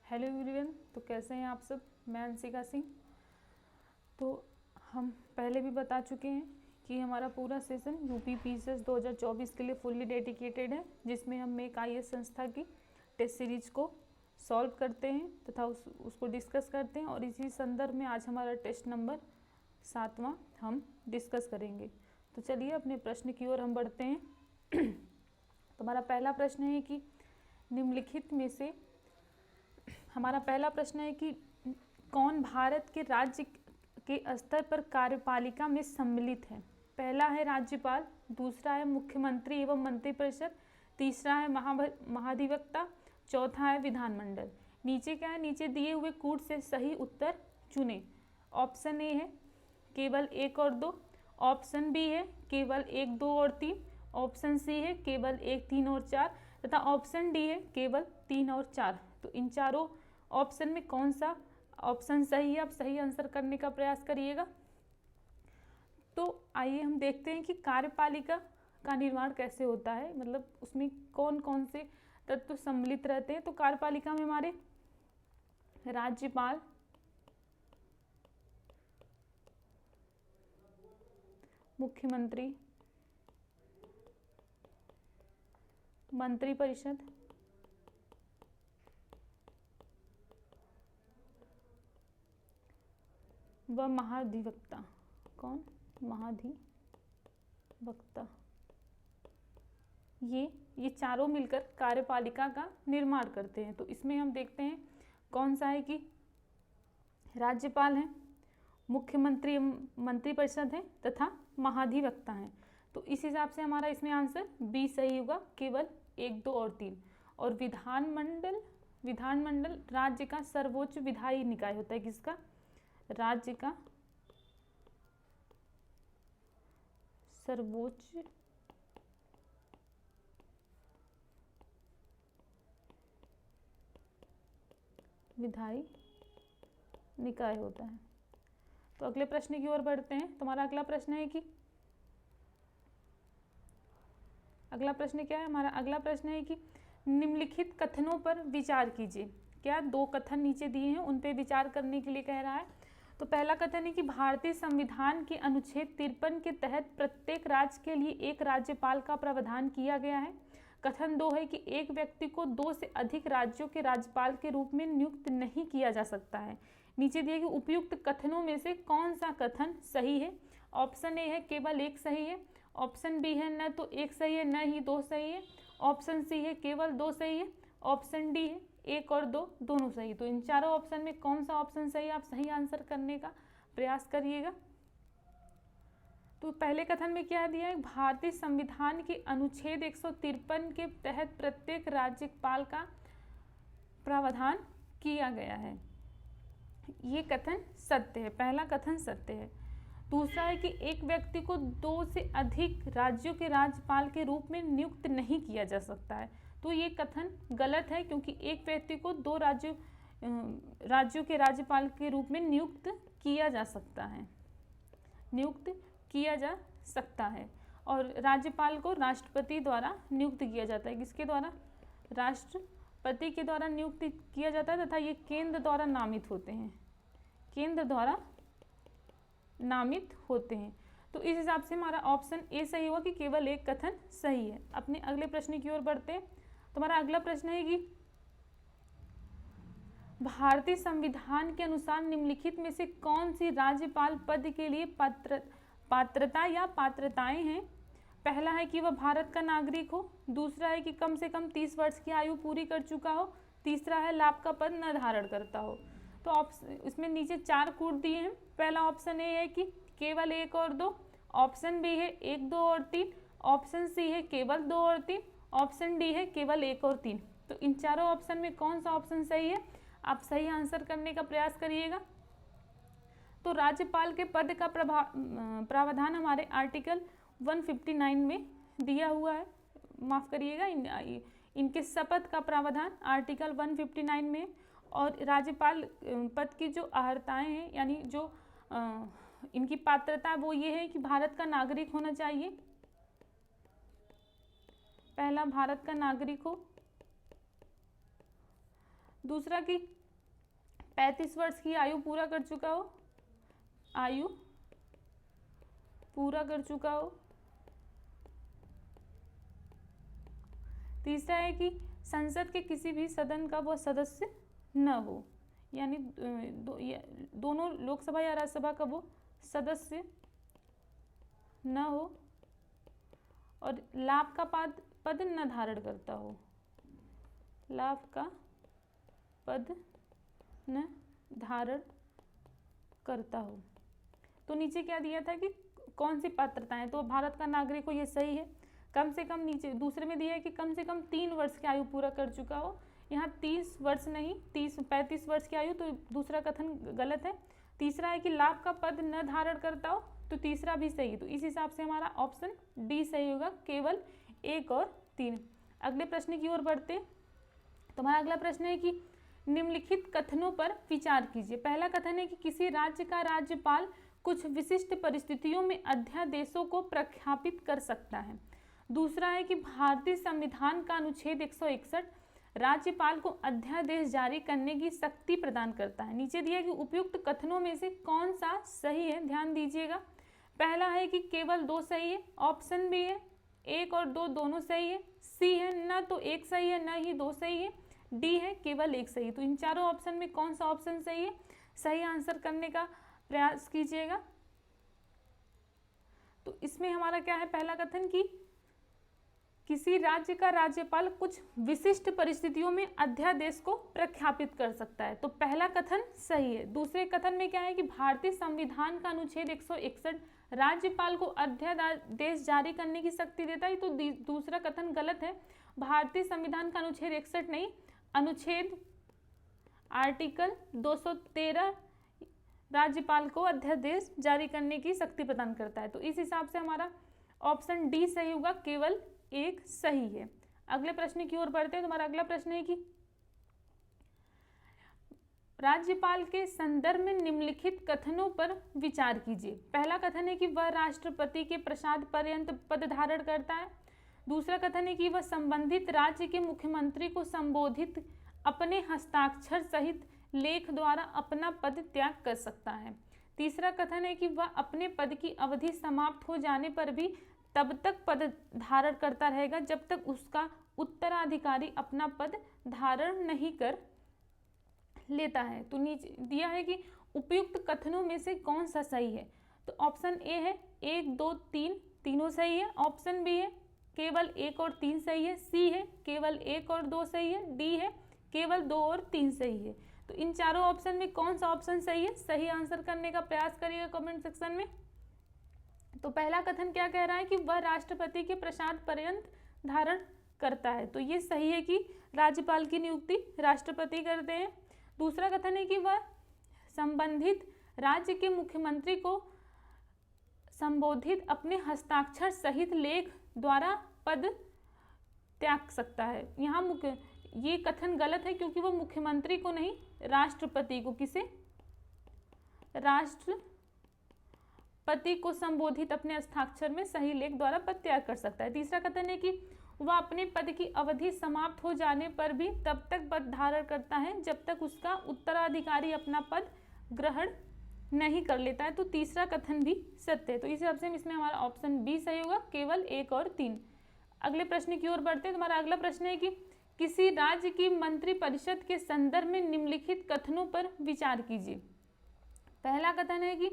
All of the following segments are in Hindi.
हेलो एवरीवन, तो कैसे हैं आप सब। मैं अंशिका सिंह। तो हम पहले भी बता चुके हैं कि हमारा पूरा सेशन यूपी पीसीएस 2024 के लिए फुल्ली डेडिकेटेड है, जिसमें हम एक आईएएस संस्था की टेस्ट सीरीज को सॉल्व करते हैं तथा उसको डिस्कस करते हैं। और इसी संदर्भ में आज हमारा टेस्ट नंबर 7वां हम डिस्कस करेंगे। तो चलिए अपने प्रश्न की ओर हम बढ़ते हैं। तो हमारा पहला प्रश्न है कि निम्नलिखित में से हमारा पहला प्रश्न है कि कौन भारत के राज्य के स्तर पर कार्यपालिका में सम्मिलित है। पहला है राज्यपाल, दूसरा है मुख्यमंत्री एवं मंत्रिपरिषद, तीसरा है महाधिवक्ता, चौथा है विधानमंडल। नीचे क्या है, नीचे दिए हुए कूट से सही उत्तर चुने। ऑप्शन ए है केवल 1 और 2, ऑप्शन बी है केवल 1, 2 और 3, ऑप्शन सी है केवल 1, 3 और 4 तथा ऑप्शन डी है केवल 3 और 4। तो इन चारों ऑप्शन में कौन सा ऑप्शन सही है, आप सही आंसर करने का प्रयास करिएगा। तो आइए हम देखते हैं कि कार्यपालिका का निर्माण कैसे होता है, मतलब उसमें कौन कौन से तत्व सम्मिलित रहते हैं। तो कार्यपालिका में हमारे राज्यपाल, मुख्यमंत्री, मंत्रिपरिषद, व महाधिवक्ता। कौन? महाधिवक्ता। ये चारों मिलकर कार्यपालिका का निर्माण करते हैं। तो इसमें हम देखते हैं कौन सा है कि राज्यपाल हैं, मुख्यमंत्री मंत्रिपरिषद है तथा महाधिवक्ता हैं। तो इस हिसाब से हमारा इसमें आंसर बी सही होगा, केवल 1, 2 और 3। और विधानमंडल राज्य का सर्वोच्च विधायी निकाय होता है। किसका? राज्य का सर्वोच्च विधायी निकाय होता है। तो अगले प्रश्न की ओर बढ़ते हैं। तुम्हारा अगला प्रश्न है कि अगला प्रश्न क्या है? हमारा अगला प्रश्न है कि निम्नलिखित कथनों पर विचार कीजिए। क्या 2 कथन नीचे दिए हैं, उन पे विचार करने के लिए कह रहा है। तो पहला कथन है कि भारतीय संविधान के अनुच्छेद 53 के तहत प्रत्येक राज्य के लिए एक राज्यपाल का प्रावधान किया गया है। कथन 2 है कि एक व्यक्ति को 2 से अधिक राज्यों के राज्यपाल के रूप में नियुक्त नहीं किया जा सकता है। नीचे दिए गए उपयुक्त कथनों में से कौन सा कथन सही है। ऑप्शन ए है केवल 1 सही है, ऑप्शन बी है न तो 1 सही है न ही 2 सही है, ऑप्शन सी है केवल 2 सही है, ऑप्शन डी है 1 और 2 दोनों सही। तो इन चारों ऑप्शन में कौन सा ऑप्शन सही है, आप सही आंसर करने का प्रयास करिएगा। तो पहले कथन में क्या दिया है, भारतीय संविधान के अनुच्छेद 153 के तहत प्रत्येक राज्यपाल का प्रावधान किया गया है। ये कथन सत्य है, पहला कथन सत्य है। दूसरा है कि एक व्यक्ति को 2 से अधिक राज्यों के राज्यपाल के रूप में नियुक्त नहीं किया जा सकता है। तो ये कथन गलत है, क्योंकि एक व्यक्ति को 2 राज्यों के राज्यपाल के रूप में नियुक्त किया जा सकता है, नियुक्त किया जा सकता है। और राज्यपाल को राष्ट्रपति द्वारा नियुक्त किया जाता है। किसके द्वारा? राष्ट्रपति के द्वारा नियुक्त किया जाता है तथा ये केंद्र द्वारा नामित होते हैं, केंद्र द्वारा नामित होते हैं। तो इस हिसाब से हमारा ऑप्शन ए सही होगा कि केवल 1 कथन सही है। अपने अगले प्रश्न की ओर बढ़ते हैं। तो हमारा अगला प्रश्न है कि भारतीय संविधान के अनुसार निम्नलिखित में से कौन सी राज्यपाल पद के लिए पात्रता या पात्रताएं हैं। पहला है कि वह भारत का नागरिक हो, दूसरा है कि कम से कम 30 वर्ष की आयु पूरी कर चुका हो, तीसरा है लाभ का पद न धारण करता हो। तो इसमें नीचे 4 कूट दिए हैं। पहला ऑप्शन ए है कि केवल 1 और 2, ऑप्शन बी है 1, 2 और 3, ऑप्शन सी है केवल 2 और 3, ऑप्शन डी है केवल 1 और 3। तो इन चारों ऑप्शन में कौन सा ऑप्शन सही है, आप सही आंसर करने का प्रयास करिएगा। तो राज्यपाल के पद का प्रावधान हमारे आर्टिकल 159 में दिया हुआ है। माफ़ करिएगा, इनके शपथ का प्रावधान आर्टिकल 159 में। और राज्यपाल पद की जो अर्हताएं हैं, यानी जो इनकी पात्रता, वो ये है कि भारत का नागरिक होना चाहिए। पहला, भारत का नागरिक हो। दूसरा कि 35 वर्ष की आयु पूरा कर चुका हो, आयु पूरा कर चुका हो। तीसरा है कि संसद के किसी भी सदन का वह सदस्य न हो, यानी दोनों लोकसभा या राज्यसभा का वो सदस्य न हो, और लाभ का पद न धारण करता हो, लाभ का पद न धारण करता हो। तो नीचे क्या दिया था कि कौन सी पात्रताएं, तो भारत का नागरिक हो, ये सही है। कम से कम, नीचे दूसरे में दिया है कि कम से कम 3 वर्ष की आयु पूरा कर चुका हो, यहाँ 30 वर्ष नहीं 35 वर्ष की आयु, तो दूसरा कथन गलत है। तीसरा है कि लाभ का पद न धारण करता हो, तो तीसरा भी सही है। तो इस हिसाब से हमारा ऑप्शन डी सही होगा, केवल 1 और 3। अगले प्रश्न की ओर बढ़ते। तो हमारा अगला प्रश्न है कि निम्नलिखित कथनों पर विचार कीजिए। पहला कथन है कि किसी राज्य का राज्यपाल कुछ विशिष्ट परिस्थितियों में अध्यादेशों को प्रख्यापित कर सकता है। दूसरा है कि भारतीय संविधान का अनुच्छेद 161 राज्यपाल को अध्यादेश जारी करने की शक्ति प्रदान करता है। नीचे दिया कि उपयुक्त कथनों में से कौन सा सही है, ध्यान दीजिएगा। पहला है कि केवल 2 सही है, ऑप्शन बी है 1 और 2 दोनों सही है, सी है न तो 1 सही है न ही 2 सही है, डी है केवल 1 सही है। तो इन चारों ऑप्शन में कौन सा ऑप्शन सही है, सही आंसर करने का प्रयास कीजिएगा। तो इसमें हमारा क्या है, पहला कथन कि किसी राज्य का राज्यपाल कुछ विशिष्ट परिस्थितियों में अध्यादेश को प्रख्यापित कर सकता है, तो पहला कथन सही है। दूसरे कथन में क्या है कि भारतीय संविधान का अनुच्छेद 161 राज्यपाल को अध्यादेश जारी करने की शक्ति देता है, तो दूसरा कथन गलत है। भारतीय संविधान का अनुच्छेद 61 नहीं, अनुच्छेद आर्टिकल 213 राज्यपाल को अध्यादेश जारी करने की शक्ति प्रदान करता है। तो इस हिसाब से हमारा ऑप्शन डी सही होगा, केवल 1 सही है। अगले प्रश्न की ओर बढ़ते हैं। तो हमारा अगला प्रश्न है कि राज्यपाल के संदर्भ में निम्नलिखित कथनों पर विचार कीजिए। पहला कथन है कि वह राष्ट्रपति के प्रसाद पर्यंत पद धारण करता है। दूसरा कथन है कि वह संबंधित राज्य के मुख्यमंत्री को संबोधित अपने हस्ताक्षर सहित लेख द्वारा अपना पद त्याग कर सकता है। तीसरा कथन है कि वह अपने पद की अवधि समाप्त हो जाने पर भी तब तक पद धारण करता रहेगा जब तक उसका उत्तराधिकारी अपना पद धारण नहीं कर लेता है। तो नीचे दिया है कि उपयुक्त कथनों में से कौन सा सही है, तो ऑप्शन ए है 1, 2, 3 तीनों सही है, ऑप्शन बी है केवल 1 और 3 सही है, सी है केवल 1 और 2 सही है, डी है केवल 2 और 3 सही है। तो इन चारों ऑप्शन में कौन सा ऑप्शन सही है, सही आंसर करने का प्रयास करिएगा कमेंट सेक्शन में। तो पहला कथन क्या कह रहा है कि वह राष्ट्रपति के प्रसाद पर्यंत धारण करता है, तो ये सही है कि राज्यपाल की नियुक्ति राष्ट्रपति करते हैं। दूसरा कथन है कि वह संबंधित राज्य के मुख्यमंत्री को संबोधित अपने हस्ताक्षर सहित लेख द्वारा पद त्याग सकता है। यहाँ ये कथन गलत है क्योंकि वह मुख्यमंत्री को नहीं, राष्ट्रपति को, किसे, राष्ट्रपति को संबोधित अपने हस्ताक्षर में सही लेख द्वारा पद त्याग कर सकता है। तीसरा कथन है कि वह अपने पद की अवधि समाप्त हो जाने पर भी तब तक पद धारण करता है जब तक उसका उत्तराधिकारी अपना पद ग्रहण नहीं कर लेता है। तो तीसरा कथन भी सत्य है। तो इस हिसाब से इसमें हमारा ऑप्शन बी सही होगा, केवल 1 और 3। अगले प्रश्न की ओर बढ़ते हैं। हमारा अगला प्रश्न है कि किसी राज्य की मंत्रिपरिषद के संदर्भ में निम्नलिखित कथनों पर विचार कीजिए। पहला कथन है कि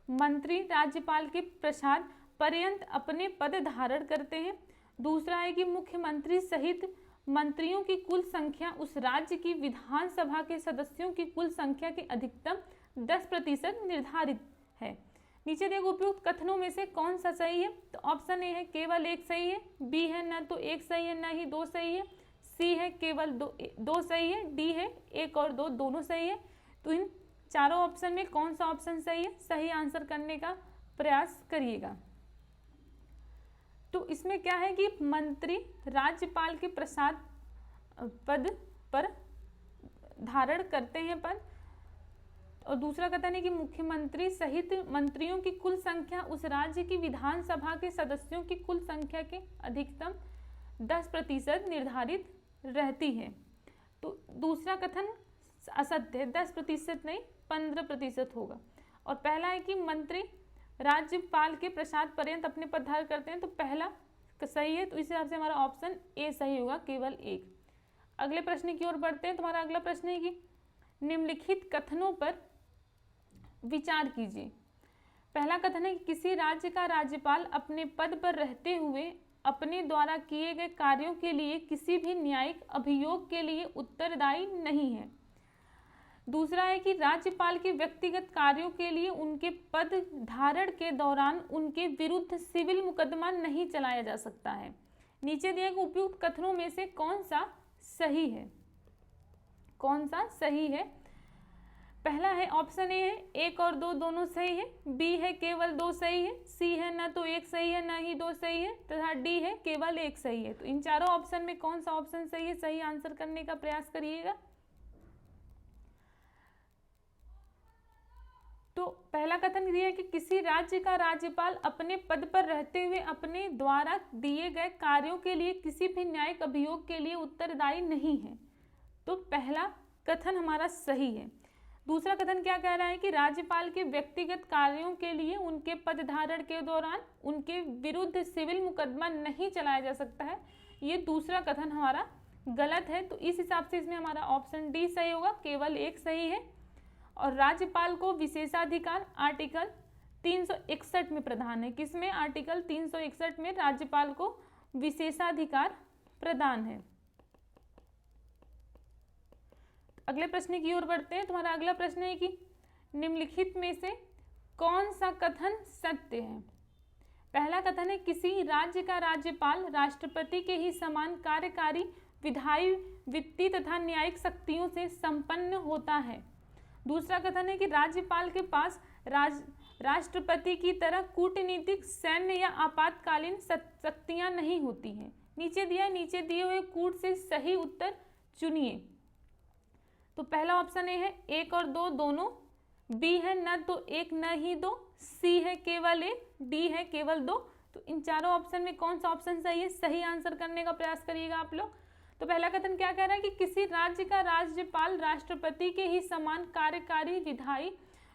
मंत्री राज्यपाल के प्रसाद पर्यंत अपने पद धारण करते हैं। दूसरा है कि मुख्यमंत्री सहित मंत्रियों की कुल संख्या उस राज्य की विधानसभा के सदस्यों की कुल संख्या के अधिकतम 10% निर्धारित है। नीचे देखो उपयुक्त कथनों में से कौन सा सही है, तो ऑप्शन ए है केवल 1 सही है, बी है न तो 1 सही है न ही 2 सही है, सी है केवल 2 सही है, डी है 1 और 2 दोनों सही है। तो इन चारों ऑप्शन में कौन सा ऑप्शन सही है, सही आंसर करने का प्रयास करिएगा। तो इसमें क्या है कि मंत्री राज्यपाल के प्रसाद पद पर धारण करते हैं पद, और दूसरा कथन है कि मुख्यमंत्री सहित मंत्रियों की कुल संख्या उस राज्य की विधानसभा के सदस्यों की कुल संख्या के अधिकतम 10% निर्धारित रहती है। तो दूसरा कथन असत्य है, 10% नहीं 15% होगा। और पहला है कि मंत्री राज्यपाल के प्रसाद पर्यंत अपने पद धारण करते हैं, तो पहला सही है, तो इस हिसाब से हमारा ऑप्शन ए सही होगा, केवल एक। अगले प्रश्न की ओर बढ़ते हैं। तुम्हारा अगला प्रश्न है कि निम्नलिखित कथनों पर विचार कीजिए। पहला कथन है कि किसी राज्य का राज्यपाल अपने पद पर रहते हुए अपने द्वारा किए गए कार्यों के लिए किसी भी न्यायिक अभियोग के लिए उत्तरदायी नहीं है। दूसरा है कि राज्यपाल के व्यक्तिगत कार्यों के लिए उनके पद धारण के दौरान उनके विरुद्ध सिविल मुकदमा नहीं चलाया जा सकता है। नीचे दिए गए उपयुक्त कथनों में से कौन सा सही है? कौन सा सही है? पहला है ऑप्शन ए है 1 और 2 दोनों सही है, बी है केवल 2 सही है, सी है न तो 1 सही है न ही 2 सही है, तथा डी है केवल 1 सही है। तो इन चारों ऑप्शन में कौन सा ऑप्शन सही है? सही आंसर करने का प्रयास करिएगा। तो पहला कथन दिया है कि किसी राज्य का राज्यपाल अपने पद पर रहते हुए अपने द्वारा दिए गए कार्यों के लिए किसी भी न्यायिक अभियोग के लिए उत्तरदायी नहीं है, तो पहला कथन हमारा सही है। दूसरा कथन क्या कह रहा है कि राज्यपाल के व्यक्तिगत कार्यों के लिए उनके पद धारण के दौरान उनके विरुद्ध सिविल मुकदमा नहीं चलाया जा सकता है, ये दूसरा कथन हमारा गलत है। तो इस हिसाब से इसमें हमारा ऑप्शन डी सही होगा, केवल 1 सही है। और राज्यपाल को विशेषाधिकार आर्टिकल 361 में प्रदान है। किसमें? आर्टिकल 361 में राज्यपाल को विशेषाधिकार प्रदान है। अगले प्रश्न की ओर बढ़ते हैं। तुम्हारा अगला प्रश्न है कि निम्नलिखित में से कौन सा कथन सत्य है? पहला कथन है किसी राज्य का राज्यपाल राष्ट्रपति के ही समान कार्यकारी, विधायी, वित्तीय तथा न्यायिक शक्तियों से संपन्न होता है। दूसरा कथन है कि राज्यपाल के पास राष्ट्रपति की तरह कूटनीतिक, सैन्य या आपातकालीन शक्तियां नहीं होती हैं। नीचे दिए हुए कूट से सही उत्तर चुनिए। तो पहला ऑप्शन ए है 1 और 2 दोनों, बी है न तो 1 न ही 2, सी है केवल 1, डी है केवल 2। तो इन चारों ऑप्शन में कौन सा ऑप्शन सही है? सही आंसर करने का प्रयास करिएगा आप लोग। तो पहला कथन क्या कह रहा है कि किसी राज्य का राज्यपाल राष्ट्रपति के ही समान कार्यकारी, विधायी,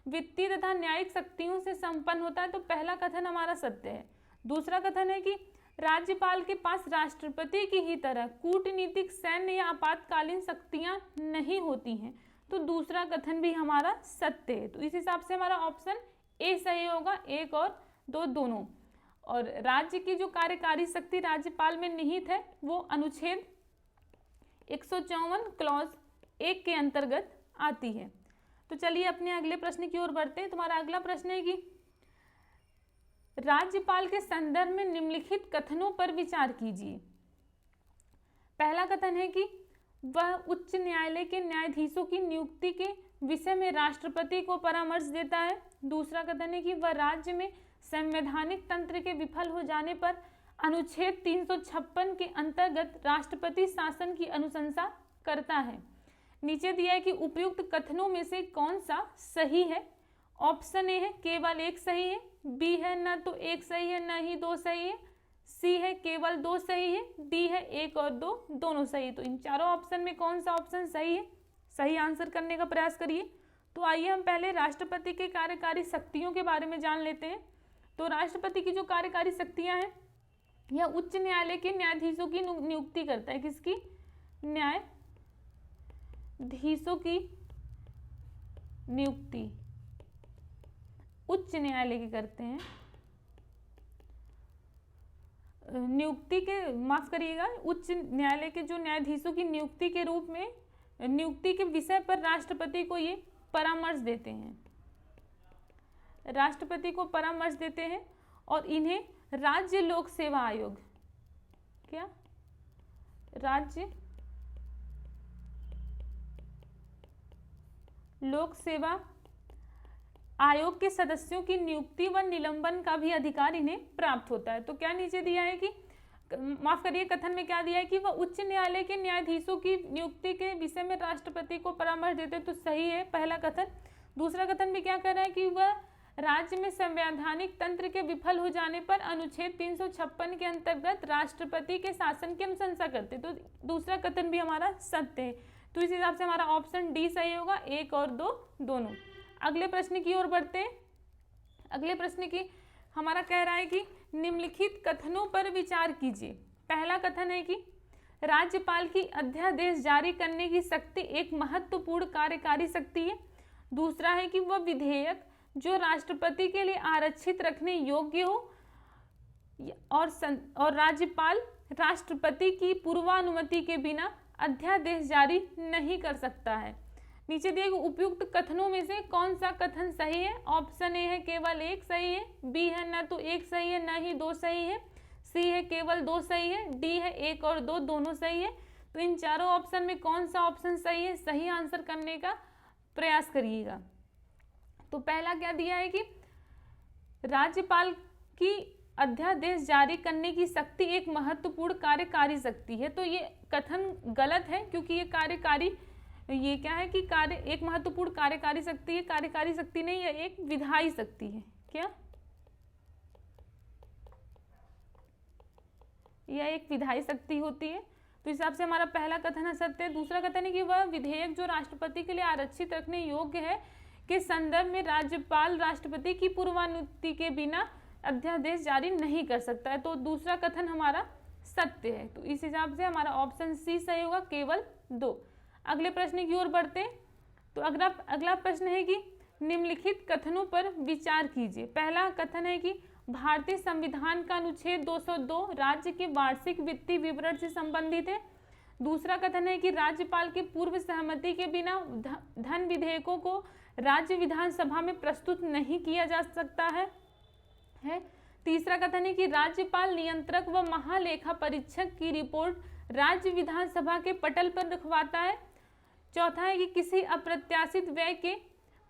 वित्तीय तथा न्यायिक शक्तियों से संपन्न होता है, तो पहला कथन हमारा सत्य है। दूसरा कथन है कि राज्यपाल के पास राष्ट्रपति की ही तरह कूटनीतिक, सैन्य या आपातकालीन शक्तियां नहीं होती हैं, तो दूसरा कथन भी हमारा सत्य है। तो इस हिसाब से हमारा ऑप्शन ए सही होगा, 1 और 2 दोनों। और राज्य की जो कार्यकारी शक्ति राज्यपाल में निहित है वो अनुच्छेद 154 क्लॉज 1 के अंतर्गत आती है। तो चलिए अपने अगले प्रश्न की ओर बढ़ते हैं। तुम्हारा अगला प्रश्न है कि राज्यपाल के संदर्भ में निम्नलिखित कथनों पर विचार कीजिए। पहला कथन है कि वह उच्च न्यायालय के न्यायाधीशों की नियुक्ति के विषय में राष्ट्रपति को परामर्श देता है। दूसरा कथन है कि वह राज्य में संवैधानिक तंत्र के विफल हो जाने पर अनुच्छेद 356 के अंतर्गत राष्ट्रपति शासन की अनुशंसा करता है। नीचे दिया है कि उपयुक्त कथनों में से कौन सा सही है? ऑप्शन ए है केवल 1 सही है, बी है न तो 1 सही है न ही 2 सही है, सी है केवल 2 सही है, डी है 1 और 2 दोनों सही है। तो इन चारों ऑप्शन में कौन सा ऑप्शन सही है? सही आंसर करने का प्रयास करिए। तो आइए हम पहले राष्ट्रपति के कार्यकारी शक्तियों के बारे में जान लेते हैं। तो राष्ट्रपति की जो कार्यकारी शक्तियां हैं, यह उच्च न्यायालय के न्यायाधीशों की नियुक्ति करता है। किसकी? न्यायाधीशों की नियुक्ति उच्च न्यायालय के करते हैं। नियुक्ति के, माफ करिएगा, उच्च न्यायालय के जो न्यायाधीशों की नियुक्ति के रूप में, नियुक्ति के विषय पर राष्ट्रपति को ये परामर्श देते हैं। राष्ट्रपति को परामर्श देते हैं और इन्हें राज्य लोक सेवा आयोग, क्या राज्य लोक सेवा आयोग के सदस्यों की नियुक्ति व निलंबन का भी अधिकार इन्हें प्राप्त होता है। तो क्या नीचे दिया है कि, माफ करिए, कथन में क्या दिया है कि वह उच्च न्यायालय के न्यायाधीशों की नियुक्ति के विषय में राष्ट्रपति को परामर्श देते, तो सही है पहला कथन। दूसरा कथन भी क्या कर रहा है कि वह राज्य में संवैधानिक तंत्र के विफल हो जाने पर अनुच्छेद 356 के अंतर्गत राष्ट्रपति के शासन की अनुशंसा करते, तो दूसरा कथन भी हमारा सत्य है। तो इस हिसाब से हमारा ऑप्शन डी सही होगा, 1 और 2 दोनों। अगले प्रश्न की ओर बढ़ते हैं। अगले प्रश्न की हमारा कह रहा है कि निम्नलिखित कथनों पर विचार कीजिए। पहला कथन है कि राज्यपाल की अध्यादेश जारी करने की शक्ति एक महत्वपूर्ण कार्यकारी शक्ति है। दूसरा है कि वह विधेयक जो राष्ट्रपति के लिए आरक्षित रखने योग्य हो और राज्यपाल राष्ट्रपति की पूर्वानुमति के बिना अध्यादेश जारी नहीं कर सकता है। नीचे दिए गए उपयुक्त कथनों में से कौन सा कथन सही है? ऑप्शन ए है केवल 1 सही है, बी है न तो 1 सही है न ही 2 सही है, सी है केवल 2 सही है, डी है 1 और 2 दोनों सही है। तो इन चारों ऑप्शन में कौन सा ऑप्शन सही है? सही आंसर करने का प्रयास करिएगा। तो पहला क्या दिया है कि राज्यपाल की अध्यादेश जारी करने की शक्ति एक महत्वपूर्ण कार्यकारी शक्ति है। तो ये कथन गलत है, क्योंकि ये कार्यकारी, ये क्या है कि कार्य एक महत्वपूर्ण कार्यकारी शक्ति है, कार्यकारी शक्ति नहीं है, एक विधायी शक्ति है। क्या यह एक विधायी शक्ति होती है? तो इस हिसाब से हमारा पहला कथन असत्य है। दूसरा कथन है कि वह विधेयक जो राष्ट्रपति के लिए आरक्षित रखने योग्य है के संदर्भ में राज्यपाल राष्ट्रपति की पूर्वानुमति के बिना अध्यादेश जारी नहीं कर सकता है। तो दूसरा कथन हमारा सत्य है। तो इस हिसाब से हमारा ऑप्शन सी सही होगा, केवल 2। अगले प्रश्न की ओर बढ़ते हैं। तो अगला प्रश्न है कि निम्नलिखित कथनों पर विचार कीजिए। पहला कथन है कि भारतीय संविधान का अनुच्छेद 202 राज्य के वार्षिक वित्तीय विवरण से संबंधित है। दूसरा कथन है कि राज्यपाल के पूर्व सहमति के बिना धन विधेयकों को राज्य विधानसभा में प्रस्तुत नहीं किया जा सकता है। तीसरा कथन है कि राज्यपाल नियंत्रक व महालेखा परीक्षक की रिपोर्ट राज्य विधानसभा के पटल पर रखवाता है। चौथा है कि किसी अप्रत्याशित व्यय के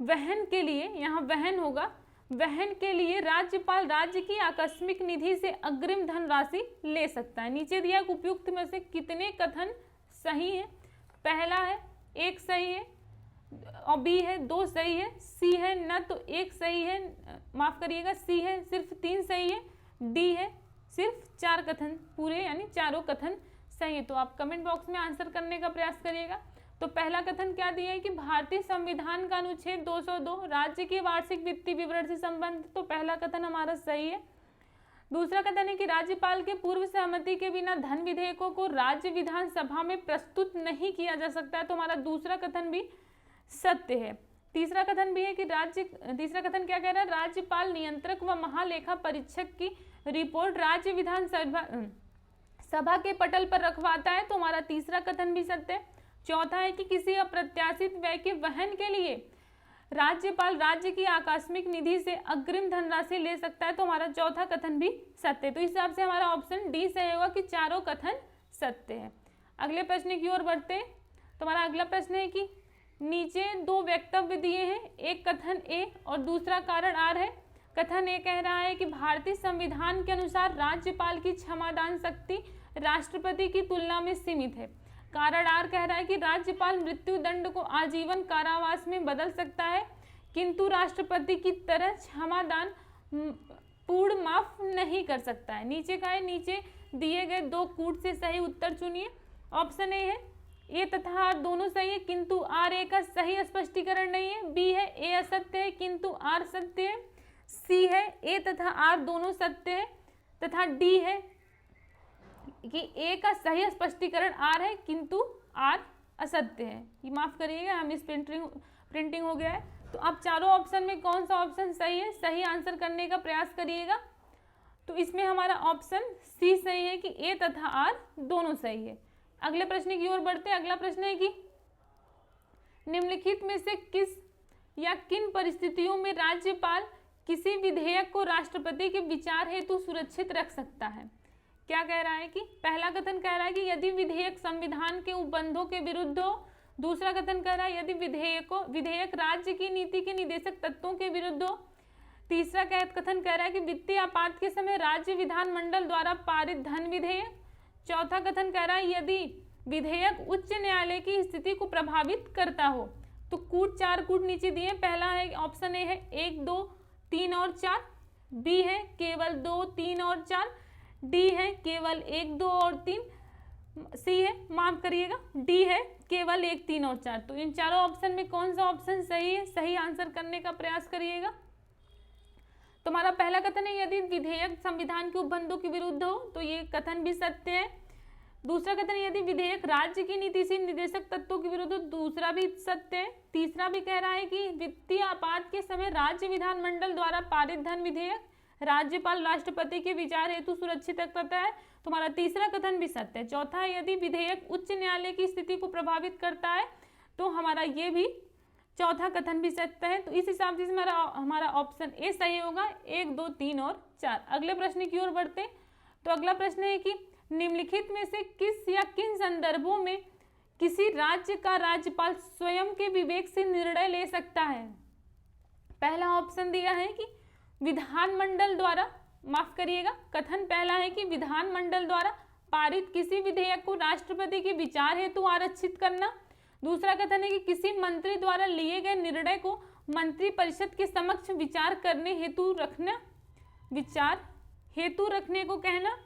वहन के लिए, यहाँ वहन होगा, वहन के लिए राज्यपाल राज्य की आकस्मिक निधि से अग्रिम धनराशि ले सकता है। नीचे दिया उपयुक्त में से कितने कथन सही है? पहला है 1 सही है, और बी है 2 सही है, सी है न तो 1 सही है, माफ करिएगा, सी है सिर्फ 3 सही है, डी है सिर्फ 4 कथन पूरे यानी चारों कथन सही है। तो आप कमेंट बॉक्स में आंसर करने का प्रयास करिएगा। तो पहला कथन क्या दिया है कि भारतीय संविधान का अनुच्छेद 202 राज्य के वार्षिक वित्तीय विवरण से संबंधित, तो पहला कथन हमारा सही है। दूसरा कथन है कि राज्यपाल के पूर्व सहमति के बिना धन विधेयकों को राज्य विधानसभा में प्रस्तुत नहीं किया जा सकता है, तो हमारा दूसरा कथन भी सत्य है। तीसरा कथन भी है कि तीसरा कथन क्या कह रहा है? राज्यपाल नियंत्रक व महालेखा परीक्षक की रिपोर्ट राज्य विधानसभा के पटल पर रखवाता है, तो हमारा तीसरा कथन भी सत्य है। चौथा है कि किसी अप्रत्याशित व्यय के वहन के लिए राज्यपाल राज्य की आकस्मिक निधि से अग्रिम धनराशि ले सकता है, तो हमारा चौथा कथन भी सत्य है। तो इस हिसाब से हमारा ऑप्शन डी सही होगा कि चारों कथन सत्य है। अगले प्रश्न की ओर बढ़ते हैं। तो हमारा अगला प्रश्न है कि नीचे 2 वक्तव्य दिए हैं, एक कथन ए और दूसरा कारण आर है। कथन ए कह रहा है कि भारतीय संविधान के अनुसार राज्यपाल की क्षमादान शक्ति राष्ट्रपति की तुलना में सीमित है। कारण आर कह रहा है कि राज्यपाल मृत्यु दंड को आजीवन कारावास में बदल सकता है, किंतु राष्ट्रपति की तरह क्षमादान पूर्ण माफ नहीं कर सकता है। नीचे का है, नीचे दिए गए 2 कूट से सही उत्तर चुनिए। ऑप्शन ए है ए तथा आर दोनों सही है, किंतु आर ए का सही स्पष्टीकरण नहीं है। बी है ए असत्य है किंतु आर सत्य है। सी है ए तथा आर दोनों सत्य है, तथा डी है कि ए का सही स्पष्टीकरण आर है किंतु आर असत्य है। ये माफ करिएगा, हम इस प्रिंटिंग हो गया है। तो आप चारों ऑप्शन में कौन सा ऑप्शन सही है, सही आंसर करने का प्रयास करिएगा। तो इसमें हमारा ऑप्शन सी सही है कि ए तथा आर दोनों सही है। अगले प्रश्न की ओर बढ़ते हैं। अगला प्रश्न है कि निम्नलिखित में से किस या किन परिस्थितियों में राज्यपाल किसी विधेयक को राष्ट्रपति के विचार हेतु सुरक्षित रख सकता है? क्या कह रहा है कि पहला कथन कह रहा है कि यदि विधेयक संविधान के उपबंधों के विरुद्ध हो। दूसरा कथन कह रहा है यदि विधेयक राज्य की नीति के निदेशक तत्वों के विरुद्ध हो। तीसरा कथन कह रहा है कि वित्तीय आपात के समय राज्य विधानमंडल द्वारा पारित धन विधेयक। चौथा कथन कह रहा है यदि विधेयक उच्च न्यायालय की स्थिति को प्रभावित करता हो। तो कूट 4 कूट नीचे दिए। पहला है ऑप्शन ए है 1, 2, 3 और 4। बी है केवल 2, 3 और 4। डी है केवल 1, 2 और 3। सी है, माफ करिएगा, डी है केवल 1, 3 और 4। तो इन चारों ऑप्शन में कौन सा ऑप्शन सही है, सही आंसर करने का प्रयास करिएगा। तुम्हारा पहला कथन है यदि विधेयक संविधान के उपबंधों के विरुद्ध हो, तो ये कथन भी सत्य है। दूसरा कथन यदि विधेयक राज्य की नीति से निर्देशक तत्वों के विरुद्ध, दूसरा भी सत्य है। तीसरा भी कह रहा है कि वित्तीय आपात के समय राज्य विधानमंडल द्वारा पारित धन विधेयक राज्यपाल राष्ट्रपति के विचार हेतु सुरक्षित रखता है, तुम्हारा तीसरा कथन भी सत्य है। चौथा है यदि विधेयक उच्च न्यायालय की स्थिति को प्रभावित करता है, तो हमारा ये भी चौथा कथन भी सत्य है। तो इस हिसाब से हमारा ऑप्शन ए सही होगा, 1, 2, 3 और 4। अगले प्रश्न की ओर बढ़ते। तो अगला प्रश्न है कि निम्नलिखित में से किस या किन संदर्भों में किसी राज्य का राज्यपाल स्वयं के विवेक से निर्णय ले सकता है। पहला ऑप्शन दिया है कि विधानमंडल द्वारा, माफ करिएगा, कथन पहला है कि विधानमंडल द्वारा पारित किसी विधेयक को राष्ट्रपति के विचार हेतु आरक्षित करना। दूसरा कथन है कि किसी मंत्री द्वारा लिए गए निर्णय को मंत्री परिषद के समक्ष विचार करने हेतु रखना, विचार हेतु रखने को कहना।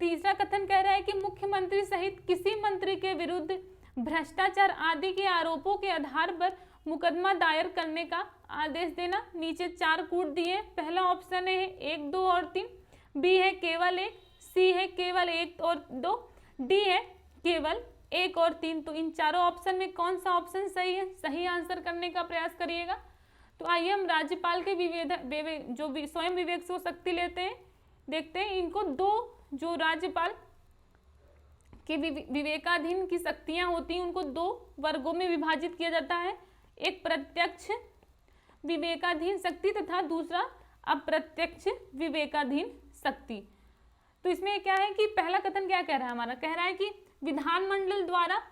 तीसरा कथन कह रहा है कि मुख्यमंत्री सहित किसी मंत्री के विरुद्ध भ्रष्टाचार आदि के आरोपों के आधार पर मुकदमा दायर करने का आदेश देना। नीचे 4 कूट दिए। पहला ऑप्शन है 1, 2 और 3, बी है केवल 1, सी है केवल 1 और 2, डी है केवल 1 और 3। तो इन चारों ऑप्शन में कौन सा ऑप्शन सही है, सही आंसर करने का प्रयास करिएगा। तो आइए हम राज्यपाल के जो स्वयं विवेक से शक्ति लेते हैं, देखते हैं इनको दो जो राज्यपाल के विवेकाधीन की शक्तियां होती हैं उनको 2 वर्गों में विभाजित किया जाता है। एक प्रत्यक्ष विवेकाधीन शक्ति तथा दूसरा अप्रत्यक्ष विवेकाधीन शक्ति। तो इसमें क्या है कि पहला कथन क्या कह रहा है हमारा, कह रहा है कि विधानमंडल द्वारा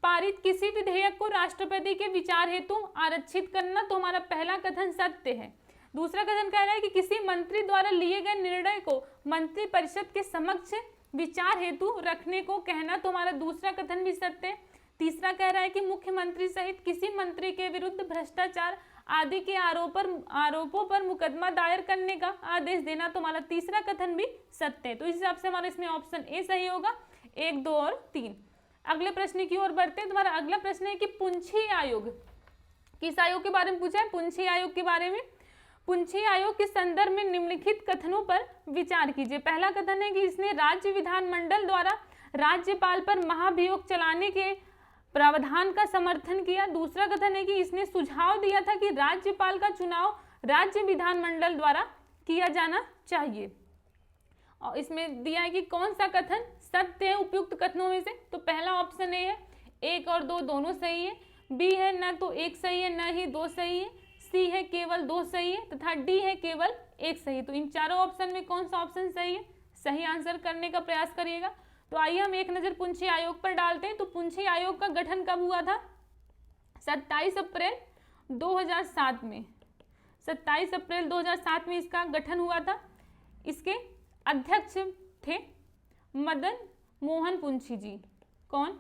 पारित किसी विधेयक को राष्ट्रपति के विचार हेतु आरक्षित करना। तो हमारा पहला कथन सत्य है। दूसरा कथन कह रहा है कि किसी मंत्री द्वारा लिए गए निर्णय को मंत्री परिषद के समक्ष विचार हेतु रखने को कहना। तो हमारा दूसरा कथन भी सत्य है। तीसरा कह रहा है कि मुख्यमंत्री सहित किसी मंत्री के विरुद्ध भ्रष्टाचार आदि के आरोपों पर मुकदमा दायर करने का आदेश देना। तो हमारा तीसरा कथन भी सत्य है। तो इस हिसाब से हमारा इसमें ऑप्शन ए सही होगा, 1, 2 और 3। अगले प्रश्न की ओर बढ़ते हैं। तुम्हारा अगला प्रश्न है कि पुंछी आयोग, किस आयोग के बारे में पूछा है, पुंछी आयोग के बारे में। पुंछी आयोग के संदर्भ में निम्नलिखित कथनों पर विचार कीजिए। पहला कथन है कि इसने राज्य विधानमंडल द्वारा राज्यपाल पर महाभियोग चलाने के प्रावधान का समर्थन किया। दूसरा कथन है कि इसने सुझाव दिया था कि राज्यपाल का चुनाव राज्य विधानमंडल द्वारा किया जाना चाहिए। और इसमें दिया है कि कौन सा कथन सत्य है उपयुक्त कथनों में से। तो पहला ऑप्शन ए है, 1 और 2 दोनों सही है। बी है न तो 1 सही है न ही 2 सही है। सी है केवल 2 सही है तथा डी है केवल 1 सही। तो इन चारों ऑप्शन में कौन सा ऑप्शन सही है, सही आंसर करने का प्रयास करिएगा। तो आइए हम एक नजर पुंछी आयोग पर डालते हैं। तो पुंछी आयोग का गठन कब हुआ था, 27 अप्रैल 2007 में। 27 अप्रैल 2007 में इसका गठन हुआ था। इसके अध्यक्ष थे मदन मोहन पुंछी जी। कौन,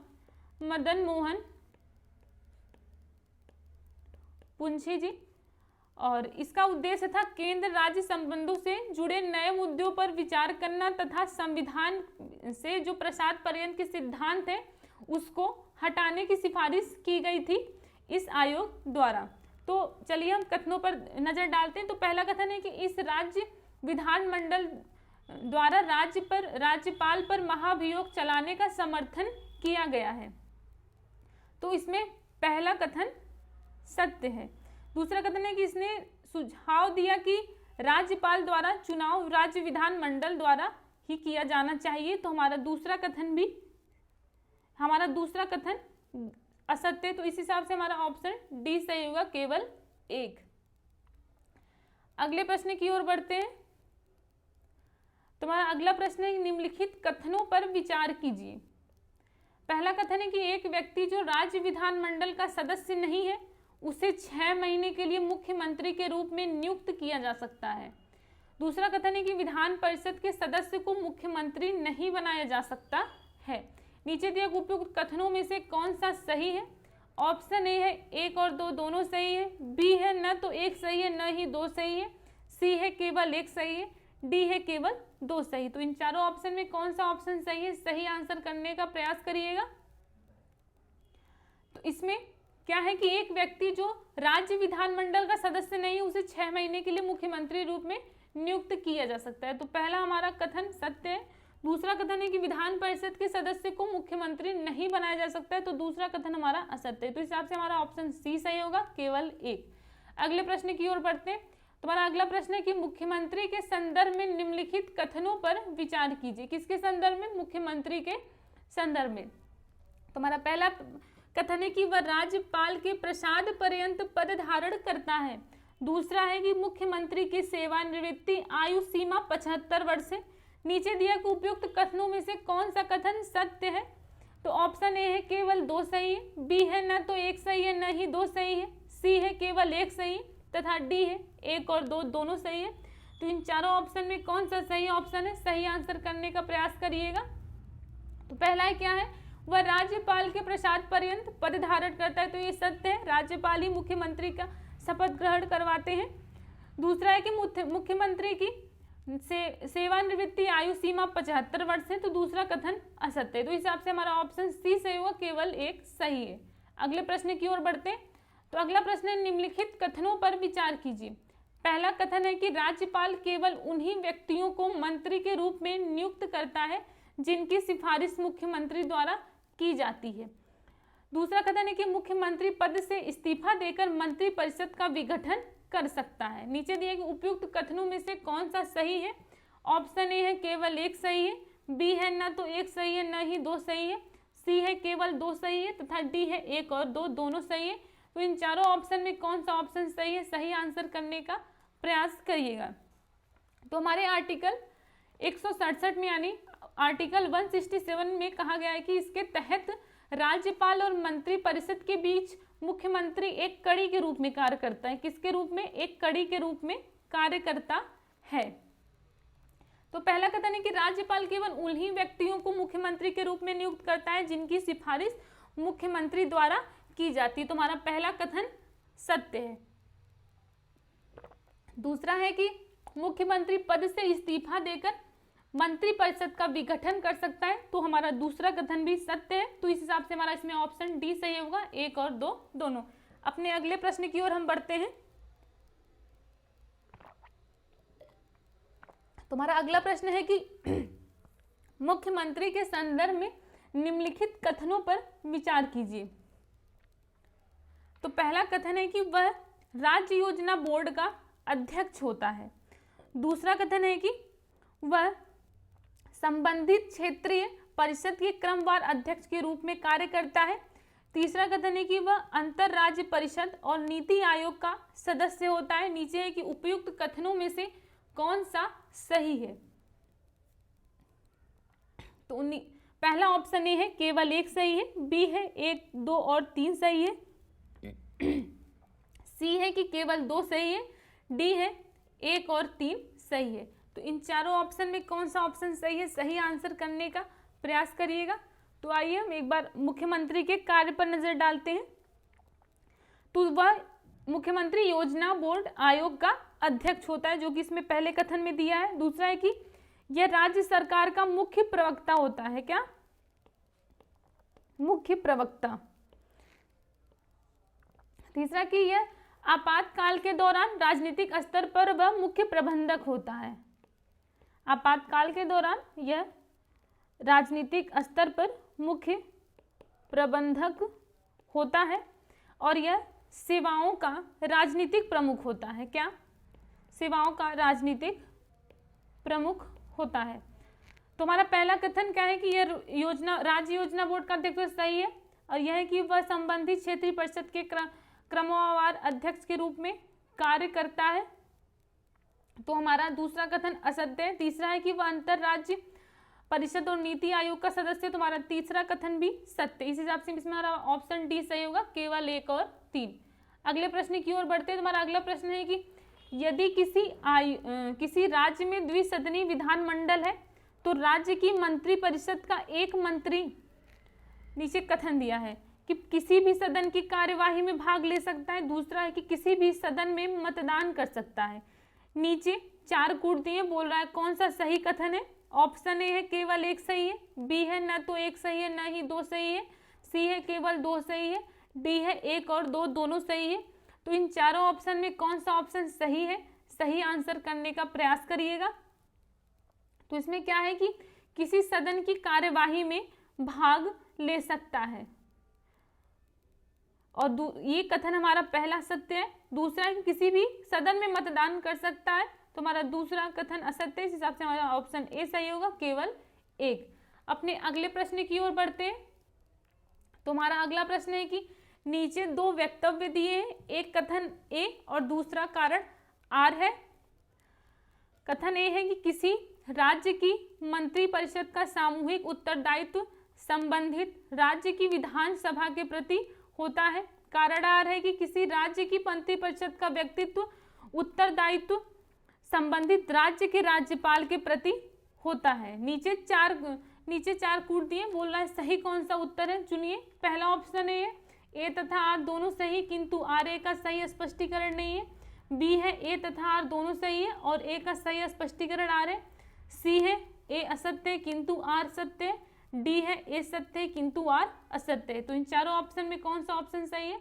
मदन मोहन पुंछी जी। और इसका उद्देश्य था केंद्र राज्य संबंधों से जुड़े नए मुद्दों पर विचार करना तथा संविधान से जो प्रसाद पर्यंत के सिद्धांत है उसको हटाने की सिफारिश की गई थी इस आयोग द्वारा। तो चलिए हम कथनों पर नजर डालते हैं। तो पहला कथन है कि इस राज्य विधानमंडल द्वारा राज्यपाल पर महाभियोग चलाने का समर्थन किया गया है। तो इसमें पहला कथन सत्य है। दूसरा कथन है कि इसने सुझाव दिया कि राज्यपाल द्वारा चुनाव राज्य विधानमंडल द्वारा ही किया जाना चाहिए। तो हमारा दूसरा कथन असत्य। तो इस हिसाब से हमारा ऑप्शन डी सही होगा, केवल 1। अगले प्रश्न की ओर बढ़ते हैं। तुम्हारा अगला प्रश्न है निम्नलिखित कथनों पर विचार कीजिए। पहला कथन है कि एक व्यक्ति जो राज्य विधानमंडल का सदस्य नहीं है उसे 6 महीने के लिए मुख्यमंत्री के रूप में नियुक्त किया जा सकता है। दूसरा कथन है कि विधान परिषद के सदस्य को मुख्यमंत्री नहीं बनाया जा सकता है। नीचे दिए उपयुक्त कथनों में से कौन सा सही है। ऑप्शन ए है 1 और 2 दोनों सही है। बी है न तो 1 सही है न ही 2 सही है। सी है केवल 1 सही है। डी है केवल 2 सही। तो इन चारों ऑप्शन में कौन सा ऑप्शन सही है, सही आंसर करने का प्रयास करिएगा। तो इसमें क्या है कि एक व्यक्ति जो राज्य विधानमंडल का सदस्य नहीं, उसे 6 महीने के लिए मुख्यमंत्री रूप में नियुक्त किया जा सकता है। तो पहला हमारा कथन सत्य है। दूसरा कथन है कि विधान परिषद के सदस्य को मुख्यमंत्री नहीं बनाया जा सकता है, तो दूसरा कथन हमारा असत्य है। तो इस हिसाब से हमारा ऑप्शन सी सही होगा, केवल एक। अगले प्रश्न की ओर बढ़ते हैं। तुम्हारा अगला प्रश्न है कि मुख्यमंत्री के संदर्भ में निम्नलिखित कथनों पर विचार कीजिए। किसके संदर्भ में, मुख्यमंत्री के संदर्भ में। तुम्हारा पहला कथन है कि वह राज्यपाल के प्रसाद पर्यंत पद धारण करता है। दूसरा है कि मुख्यमंत्री की सेवानिवृत्ति आयु सीमा 75 वर्ष है। नीचे दिया गया उपयुक्त कथनों में से कौन सा कथन सत्य है? तो ऑप्शन ए है केवल 2 सही है, बी है न तो 1 सही है न ही 2 सही है, सी है केवल 1 सही है तथा डी है 1 और 2 दोनों सही है। तो इन चारों ऑप्शन में कौन सा सही ऑप्शन है, सही आंसर करने का प्रयास करिएगा। तो पहला है क्या है, वह राज्यपाल के प्रसाद पर्यंत पद धारण करता है। तो ये सत्य है, राज्यपाल ही मुख्यमंत्री का शपथ ग्रहण करवाते हैं। दूसरा है कि मुख्यमंत्री की सेवानिवृत्ति आयु सीमा 75 वर्ष है। तो दूसरा कथन असत्य है। तो इस हिसाब से हमारा ऑप्शन सी सही होगा, केवल 1 सही है। अगले प्रश्न की ओर बढ़ते हैं। तो अगला प्रश्न है निम्नलिखित कथनों पर विचार कीजिए। पहला कथन है कि राज्यपाल केवल उन्हीं व्यक्तियों को मंत्री के रूप में नियुक्त करता है जिनकी सिफारिश मुख्यमंत्री द्वारा की जाती है। दूसरा कथन है कि मुख्यमंत्री पद से इस्तीफा देकर मंत्री परिषद का विघटन कर सकता है। नीचे दिए गए उपयुक्त कथनों में से कौन सा सही है? ऑप्शन ए है केवल 1 सही है, बी है न तो 1 सही है न ही 2 सही है, सी है केवल 2 सही है तथा डी है 1 और 2 दोनों सही है। तो इन चारों ऑप्शन में कौन सा ऑप्शन सही है, सही आंसर करने का प्रयास करिएगा। तो हमारे आर्टिकल 167 में यानी आर्टिकल 167 में कहा गया है कि इसके तहत राज्यपाल और मंत्री परिषद के बीच मुख्यमंत्री एक कड़ी के रूप में कार्य करता है। किसके रूप में? एक कड़ी के रूप में कार्य करता है। तो पहला कथन है कि राज्यपाल केवल उन्हीं व्यक्तियों को मुख्यमंत्री के रूप में नियुक्त करता है जिनकी सिफारिश मुख्यमंत्री द्वारा की जाती है। तो हमारा पहला कथन सत्य है। दूसरा है कि मुख्यमंत्री पद से इस्तीफा देकर मंत्री परिषद का विघटन कर सकता है। तो हमारा दूसरा कथन भी सत्य है। तो इस हिसाब से हमारा इसमें ऑप्शन डी सही होगा, 1 और 2 दोनों। अपने अगले प्रश्न की ओर हम बढ़ते हैं। तुम्हारा अगला प्रश्न है कि मुख्यमंत्री के संदर्भ में निम्नलिखित कथनों पर विचार कीजिए। तो पहला कथन है कि वह राज्य योजना बोर्ड का अध्यक्ष होता है। दूसरा कथन है कि वह संबंधित क्षेत्रीय परिषद के क्रमवार अध्यक्ष के रूप में कार्य करता है। तीसरा कथन है कि वह अंतर राज्य परिषद और नीति आयोग का सदस्य होता है। नीचे है कि उपयुक्त कथनों में से कौन सा सही है। तो पहला ऑप्शन ए है केवल 1 सही है, बी है 1, 2 और 3 सही है, सी है कि केवल 2 सही है, डी है 1 और 3 सही है। तो इन चारों ऑप्शन में कौन सा ऑप्शन सही है, सही आंसर करने का प्रयास करिएगा। तो आइए हम एक बार मुख्यमंत्री के कार्य पर नजर डालते हैं। तो वह मुख्यमंत्री योजना बोर्ड आयोग का अध्यक्ष होता है, जो कि इसमें पहले कथन में दिया है। दूसरा है कि यह राज्य सरकार का मुख्य प्रवक्ता होता है। क्या? मुख्य प्रवक्ता। तीसरा कि यह आपातकाल के दौरान राजनीतिक स्तर पर वह मुख्य प्रबंधक होता है। आपातकाल के दौरान यह राजनीतिक स्तर पर मुख्य प्रबंधक होता है और यह सेवाओं का राजनीतिक प्रमुख होता है। क्या? सेवाओं का राजनीतिक प्रमुख होता है। तो हमारा पहला कथन क्या है कि यह राज्य योजना बोर्ड का अध्यक्ष सही है, और यह है कि वह संबंधित क्षेत्रीय परिषद के क्रमवार अध्यक्ष के रूप में कार्य करता है। तो हमारा दूसरा कथन असत्य है। तीसरा है कि वह अंतर राज्य परिषद और नीति आयोग का सदस्य। तुम्हारा तीसरा कथन भी सत्य। इस हिसाब से इसमें हमारा ऑप्शन डी सही होगा, केवल 1 और 3। अगले प्रश्न की ओर बढ़ते हैं। तुम्हारा अगला प्रश्न है कि यदि किसी राज्य में द्विसदनीय विधानमंडल है तो राज्य की मंत्री परिषद का एक मंत्री, नीचे कथन दिया है कि किसी भी सदन की कार्यवाही में भाग ले सकता है। दूसरा है कि किसी भी सदन में मतदान कर सकता है। नीचे 4 कूट दिए, बोल रहा है कौन सा सही कथन है। ऑप्शन ए है केवल एक सही है, बी है न तो एक सही है न ही दो सही है, सी है केवल 2 सही है, डी है 1 और 2 दोनों सही है। तो इन चारों ऑप्शन में कौन सा ऑप्शन सही है, सही आंसर करने का प्रयास करिएगा। तो इसमें क्या है कि किसी सदन की कार्यवाही में भाग ले सकता है, और ये कथन हमारा पहला सत्य है। दूसरा है कि किसी भी सदन में मतदान कर सकता है, तो हमारा दूसरा कथन असत्य है। इस हिसाब से हमारा ऑप्शन ए सही होगा, केवल एक। अपने अगले प्रश्न की ओर बढ़ते हैं। तो हमारा अगला प्रश्न है कि नीचे 2 वक्तव्य दिए हैं, एक कथन ए और दूसरा कारण आर है। कथन ए है कि किसी राज्य की मंत्रिपरिषद का सामूहिक उत्तरदायित्व संबंधित राज्य की विधानसभा के प्रति होता है। कारण आर है कि किसी राज्य की मंत्रिपरिषद का व्यक्तित्व उत्तरदायित्व संबंधित राज्य के राज्यपाल के प्रति होता है। नीचे चार कूट दिए, बोल रहा है सही कौन सा उत्तर है, चुनिए। पहला ऑप्शन है ए तथा आर दोनों सही किंतु आर ए का सही स्पष्टीकरण नहीं है। बी है ए तथा आर दोनों सही है और ए का सही स्पष्टीकरण आर है। सी है ए असत्य है किंतु आर सत्य है। डी है ए सत्य है किंतु आर असत्य है। तो इन चारों ऑप्शन में कौन सा ऑप्शन सही है,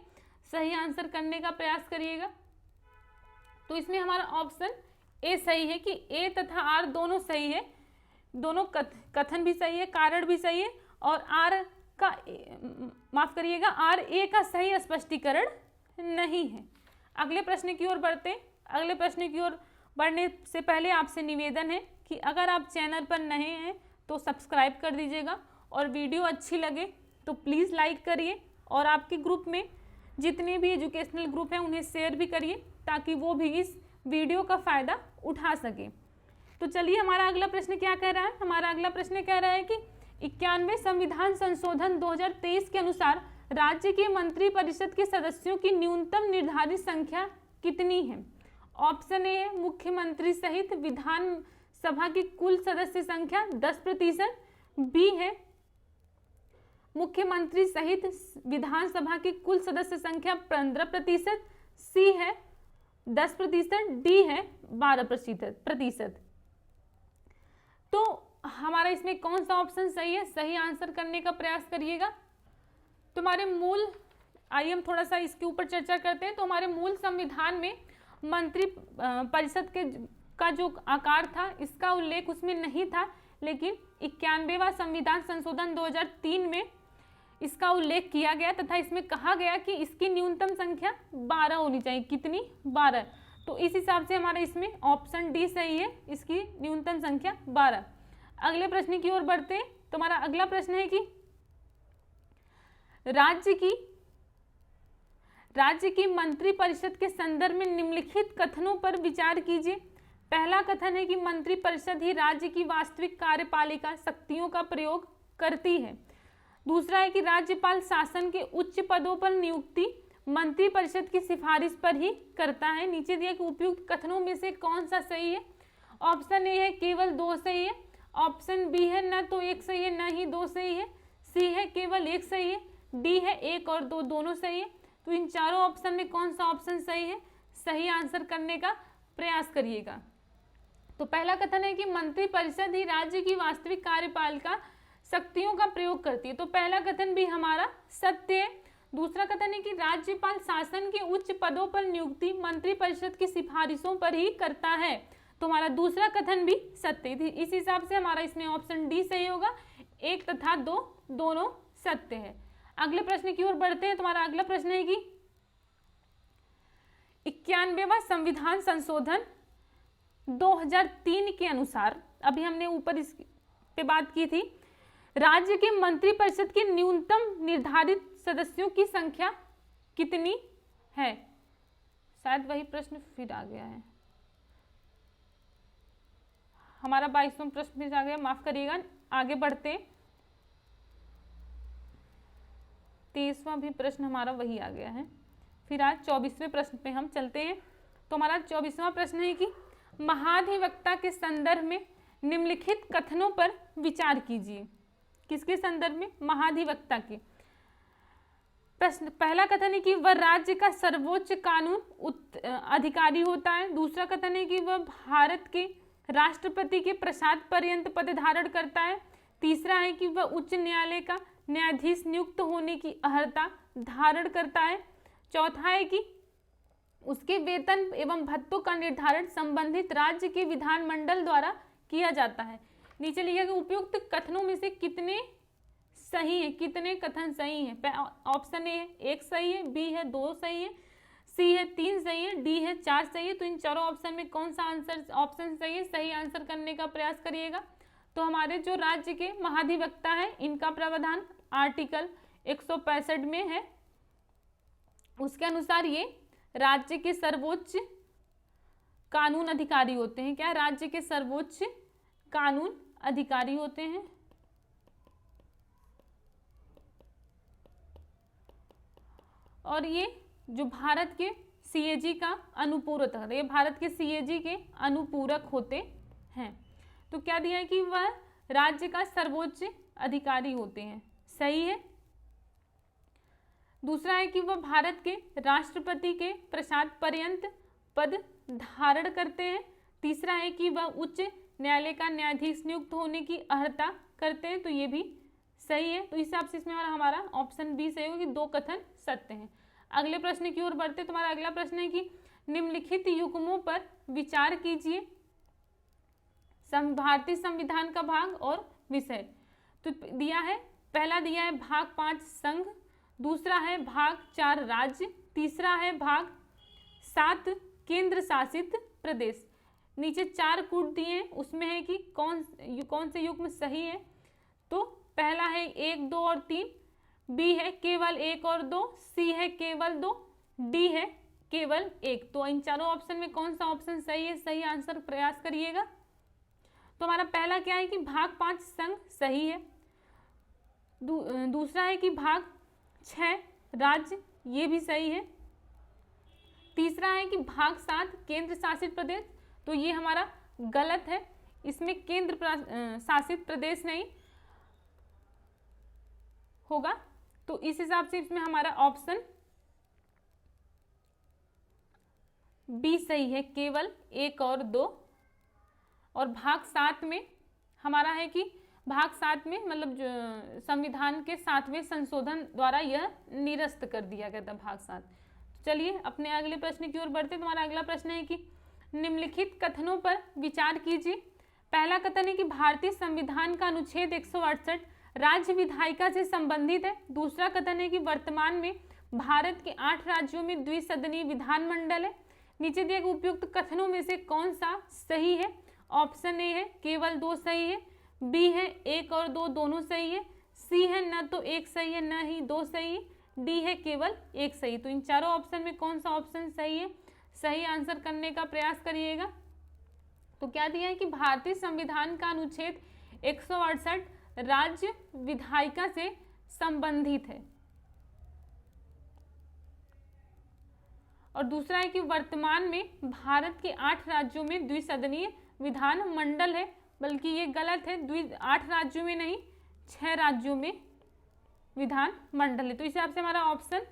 सही आंसर करने का प्रयास करिएगा। तो इसमें हमारा ऑप्शन ए सही है कि ए तथा आर दोनों सही है, दोनों कथन भी सही है, कारण भी सही है, और आर का माफ करिएगा आर ए का सही स्पष्टीकरण नहीं है। अगले प्रश्न की ओर बढ़ते हैं। अगले प्रश्न की ओर बढ़ने से पहले आपसे निवेदन है कि अगर आप चैनल पर नए हैं तो सब्सक्राइब कर दीजिएगा, और वीडियो अच्छी लगे तो प्लीज़ लाइक करिए, और आपके ग्रुप में जितने भी एजुकेशनल ग्रुप हैं उन्हें शेयर भी करिए ताकि वो भी इस वीडियो का फ़ायदा उठा सके। तो चलिए हमारा अगला प्रश्न क्या कह रहा है। हमारा अगला प्रश्न कह रहा है कि 91वें संविधान संशोधन 2023 के अनुसार राज्य के मंत्रिपरिषद के सदस्यों की न्यूनतम निर्धारित संख्या कितनी है। ऑप्शन ए है मुख्यमंत्री सहित विधानसभा की कुल सदस्य संख्या 10%, बी है मुख्यमंत्री सहित विधानसभा की कुल सदस्य संख्या 15%, सी है 10%, डी है 12%। तो हमारा इसमें कौन सा ऑप्शन सही है, सही आंसर करने का प्रयास करिएगा। तुम्हारे मूल, आइए हम थोड़ा सा इसके ऊपर चर्चा करते हैं। तो हमारे मूल संविधान में मंत्री परिषद का जो आकार था इसका उल्लेख उसमें नहीं था, लेकिन 91वां संविधान संशोधन 2003 में इसका उल्लेख किया गया तथा इसमें कहा गया कि इसकी न्यूनतम संख्या 12 होनी चाहिए। कितनी, 12। तो इस हिसाब से हमारा इसमें ऑप्शन डी सही है, इसकी न्यूनतम संख्या 12। अगले प्रश्न की ओर बढ़ते हैं। तो हमारा अगला प्रश्न है कि राज्य की मंत्रिपरिषद के संदर्भ में निम्नलिखित कथनों पर विचार कीजिए। पहला कथन है कि मंत्रिपरिषद ही राज्य की वास्तविक कार्यपालिका शक्तियों का प्रयोग करती है। दूसरा है कि राज्यपाल शासन के उच्च पदों पर नियुक्ति मंत्रिपरिषद की सिफारिश पर ही करता है। नीचे दिए कि उपयुक्त कथनों में से कौन सा सही है। ऑप्शन ए है केवल 2 सही है, ऑप्शन बी है न तो एक सही है न ही 2 सही है, सी है केवल 1 सही है, डी है 1 और 2 दोनों सही है। तो इन चारों ऑप्शन में कौन सा ऑप्शन सही है, सही आंसर करने का प्रयास करिएगा। तो पहला कथन है कि मंत्रिपरिषद ही राज्य की वास्तविक कार्यपालिका शक्तियों का प्रयोग करती है, तो पहला कथन भी हमारा सत्य है। दूसरा कथन है कि राज्यपाल शासन के उच्च पदों पर नियुक्ति मंत्रिपरिषद की सिफारिशों पर ही करता है, तो हमारा दूसरा कथन भी सत्य थी। इस हिसाब से हमारा इसमें ऑप्शन डी सही होगा, 1 तथा 2 दोनों सत्य है। अगले प्रश्न की ओर बढ़ते हैं। तुम्हारा अगला प्रश्न है कि 91वां संविधान संशोधन 2003 के अनुसार, अभी हमने ऊपर इस पे बात की थी, राज्य के मंत्रिपरिषद की न्यूनतम निर्धारित सदस्यों की संख्या कितनी है। शायद वही प्रश्न फिर आ गया है, हमारा 22वां प्रश्न फिर आ गया, माफ करिएगा। आगे बढ़ते, 23वां भी प्रश्न हमारा वही आ गया है। फिर आज 24वें प्रश्न पे हम चलते हैं। तो हमारा 24वां प्रश्न है कि महाधिवक्ता के संदर्भ में निम्नलिखित कथनों पर विचार कीजिए। किसके संदर्भ में, महाधिवक्ता के। प्रश्न पहला कथन है कि वह राज्य का सर्वोच्च कानून अधिकारी होता है। दूसरा कथन है कि वह भारत के राष्ट्रपति के प्रसाद पर्यंत पद धारण करता है। तीसरा है कि वह उच्च न्यायालय का न्यायाधीश नियुक्त होने की अर्हता धारण करता है। चौथा है कि उसके वेतन एवं भत्तों का निर्धारण संबंधित राज्य के विधानमंडल द्वारा किया जाता है। नीचे लिखा गया उपयुक्त कथनों में से कितने सही है, कितने कथन सही है। ऑप्शन ए है 1 सही है, बी है 2 सही है, सी है 3 सही है, डी है 4 सही है। तो इन चारों ऑप्शन में कौन सा आंसर ऑप्शन सही है, सही आंसर करने का प्रयास करिएगा। तो हमारे जो राज्य के महाधिवक्ता है इनका प्रावधान आर्टिकल 165 में है। उसके अनुसार ये राज्य के सर्वोच्च कानून अधिकारी होते हैं। क्या? राज्य के सर्वोच्च कानून अधिकारी होते हैं। और ये जो भारत के सीएजी का अनुपूरक है, ये भारत के सीएजी के अनुपूरक होते हैं। तो क्या दिया है कि वह राज्य का सर्वोच्च अधिकारी होते हैं, सही है। दूसरा है कि वह भारत के राष्ट्रपति के प्रसाद पर्यंत पद धारण करते हैं। तीसरा है कि वह उच्च न्यायालय का न्यायाधीश नियुक्त होने की अर्हता करते हैं, तो ये भी सही है। तो इस हिसाब से इसमें हमारा ऑप्शन बी सही होगा कि 2 कथन सत्य हैं। अगले प्रश्न की ओर बढ़ते। तुम्हारा अगला प्रश्न है कि निम्नलिखित युग्मों पर विचार कीजिए। भारतीय संविधान का भाग और विषय। तो दिया है, पहला दिया है भाग 5 संघ, दूसरा है भाग 4 राज्य, तीसरा है भाग 7 केंद्र शासित प्रदेश। नीचे 4 कूट दिए हैं, उसमें है कि कौन से युग्म सही है। तो पहला है 1, 2 और 3, बी है केवल 1 और 2, सी है केवल 2, डी है केवल 1। तो इन चारों ऑप्शन में कौन सा ऑप्शन सही है, सही आंसर प्रयास करिएगा। तो हमारा पहला क्या है कि भाग 5 संघ सही है। दूसरा है कि भाग 6 राज्य, ये भी सही है। तीसरा है कि भाग 7 केंद्र शासित प्रदेश, तो ये हमारा गलत है, इसमें केंद्र शासित प्रदेश नहीं होगा। तो इस हिसाब से इसमें हमारा ऑप्शन बी सही है, केवल 1 और 2। और भाग 7 में हमारा है कि भाग 7 में मतलब संविधान के 7वें संशोधन द्वारा यह निरस्त कर दिया गया था भाग 7। चलिए अपने अगले प्रश्न की ओर बढ़ते। तुम्हारा अगला प्रश्न है कि निम्नलिखित कथनों पर विचार कीजिए। पहला कथन है कि भारतीय संविधान का अनुच्छेद 168 राज्य विधायिका से संबंधित है। दूसरा कथन है कि वर्तमान में भारत के 8 राज्यों में द्विसदनीय विधानमंडल है। नीचे दिए गए उपयुक्त कथनों में से कौन सा सही है। ऑप्शन ए है केवल 2 सही है, बी है 1 और 2 दोनों सही है, सी है न तो 1 सही है न ही 2 सही है, डी है केवल 1 सही। तो इन चारों ऑप्शन में कौन सा ऑप्शन सही है, सही आंसर करने का प्रयास करिएगा। तो क्या दिया है कि भारतीय संविधान का अनुच्छेद 168 राज्य विधायिका से संबंधित है। और दूसरा है कि वर्तमान में भारत के 8 राज्यों में द्विसदनीय विधान मंडल है, बल्कि ये गलत है, 8 राज्यों में नहीं 6 राज्यों में विधान मंडल है। तो इस हिसाब से हमारा ऑप्शन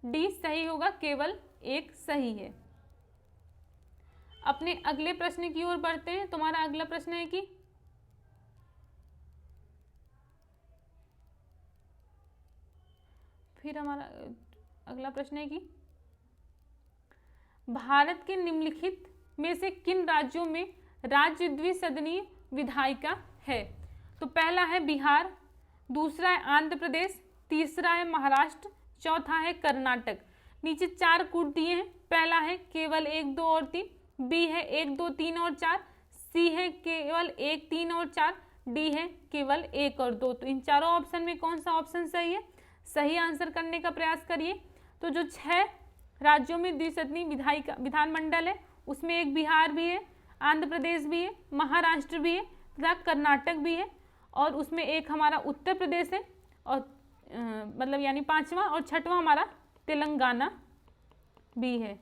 डी सही होगा, केवल 1 सही है। अपने अगले प्रश्न की ओर बढ़ते हैं। तुम्हारा अगला प्रश्न है कि फिर हमारा अगला प्रश्न है कि भारत के निम्नलिखित में से किन राज्यों में राज्य द्विसदनीय विधायिका है। तो पहला है बिहार, दूसरा है आंध्र प्रदेश, तीसरा है महाराष्ट्र, चौथा है कर्नाटक। नीचे 4 कूट दिए हैं। पहला है केवल 1, 2 और 3, बी है 1, 2, 3 और 4, सी है केवल 1, 3 और 4, डी है केवल 1 और 2। तो इन चारों ऑप्शन में कौन सा ऑप्शन सही है, सही आंसर करने का प्रयास करिए। तो जो 6 राज्यों में द्विसदनीय विधानमंडल है उसमें एक बिहार भी है, आंध्र प्रदेश भी है, महाराष्ट्र भी है तथा कर्नाटक भी है, और उसमें एक हमारा उत्तर प्रदेश है, और मतलब यानी 5वां, और 6वां हमारा तेलंगाना भी है।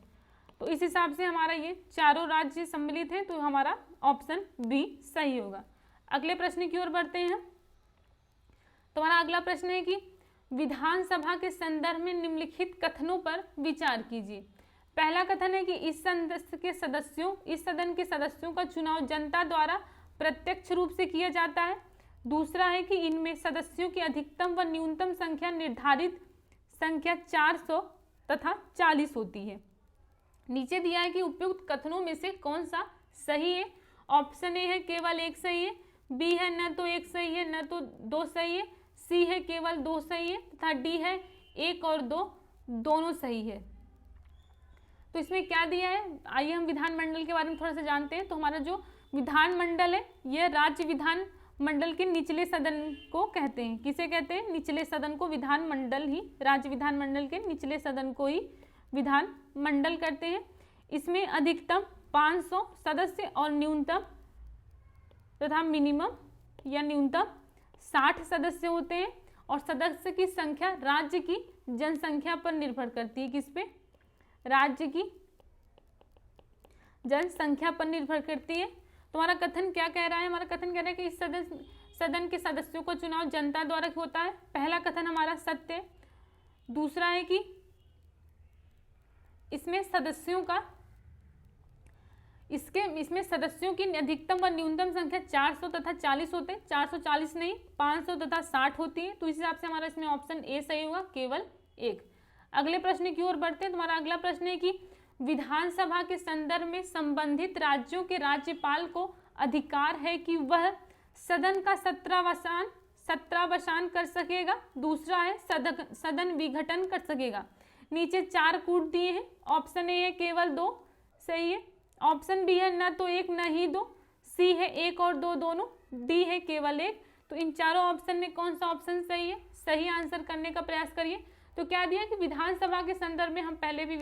तो इस हिसाब से हमारा ये चारों राज्य सम्मिलित हैं, तो हमारा ऑप्शन बी सही होगा। अगले प्रश्न की ओर बढ़ते हैं। तुम्हारा अगला प्रश्न है कि विधानसभा के संदर्भ में निम्नलिखित कथनों पर विचार कीजिए। पहला कथन है कि इस सदन के सदस्यों का चुनाव जनता द्वारा प्रत्यक्ष रूप से किया जाता है। दूसरा है कि इनमें सदस्यों की अधिकतम व न्यूनतम संख्या निर्धारित संख्या 400 तथा 40 होती है। नीचे दिया है कि उपयुक्त कथनों में से कौन सा सही है। ऑप्शन ए है केवल एक सही है, बी है न तो एक सही है न तो दो सही है, सी है केवल दो सही है तथा डी है एक और दो दोनों सही है। तो इसमें क्या दिया है, आइए हम विधानमंडल के बारे में थोड़ा सा जानते हैं। तो हमारा जो विधानमंडल है यह राज्य विधान मंडल के निचले सदन को कहते हैं। किसे कहते हैं? निचले सदन को विधानमंडल ही, राज्य विधानमंडल के निचले सदन को ही विधानमंडल करते हैं। इसमें अधिकतम 500 सदस्य और न्यूनतम तथा मिनिमम या न्यूनतम 60 सदस्य होते हैं। और सदस्य की संख्या राज्य की जनसंख्या पर निर्भर करती है। किस पे? राज्य की जनसंख्या पर निर्भर करती है। तो हमारा कथन क्या कह रहा है? हमारा कथन कह रहा है कि इस सदन के सदस्यों का चुनाव जनता द्वारा होता है। पहला कथन हमारा सत्य है। दूसरा है कि इसमें सदस्यों की अधिकतम व न्यूनतम संख्या 400 तथा 40 होते हैं। 440 नहीं, 500 तथा 60 होती है। तो इस हिसाब से हमारा इसमें ऑप्शन ए सही होगा, केवल एक। अगले प्रश्न की ओर बढ़ते हैं। तुम्हारा अगला प्रश्न है कि विधानसभा के संदर्भ में संबंधित राज्यों के राज्यपाल को अधिकार है कि वह सदन का सत्रावसान कर सकेगा। दूसरा है सदन विघटन कर सकेगा। नीचे 4 कूट दिए हैं। ऑप्शन ए है केवल 2 सही है, ऑप्शन बी है न तो एक न ही 2, सी है एक और दो दोनों, डी है केवल एक। तो इन चारों ऑप्शन में कौन सा ऑप्शन सही है? सही आंसर करने का प्रयास करिए। तो क्या दिया कि विधानसभा के संदर्भ में, हम पहले भी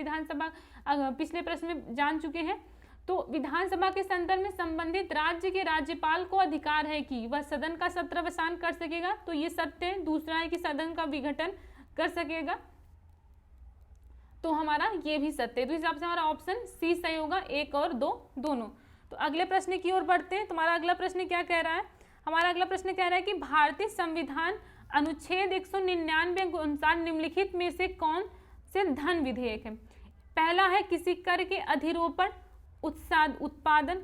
पिछले प्रश्न में जान चुके हैं। तो विधानसभा के संदर्भ में संबंधित राज्य के राज्यपाल को अधिकार है कि वह सदन का सत्रावसान कर सकेगा। तो ये सत्य है। दूसरा है कि सदन का विघटन कर सकेगा। तो हमारा ये भी सत्य है। तो इस हिसाब से हमारा ऑप्शन सी सही होगा, एक और दो दोनों। तो अगले प्रश्न की ओर बढ़ते हैं। तुम्हारा अगला प्रश्न क्या कह रहा है? हमारा अगला प्रश्न कह रहा है कि भारतीय संविधान अनुच्छेद 199 के अनुसार निम्नलिखित में से कौन से धन विधेयक है? पहला है किसी कर के अधिरोपण, उत्पादन,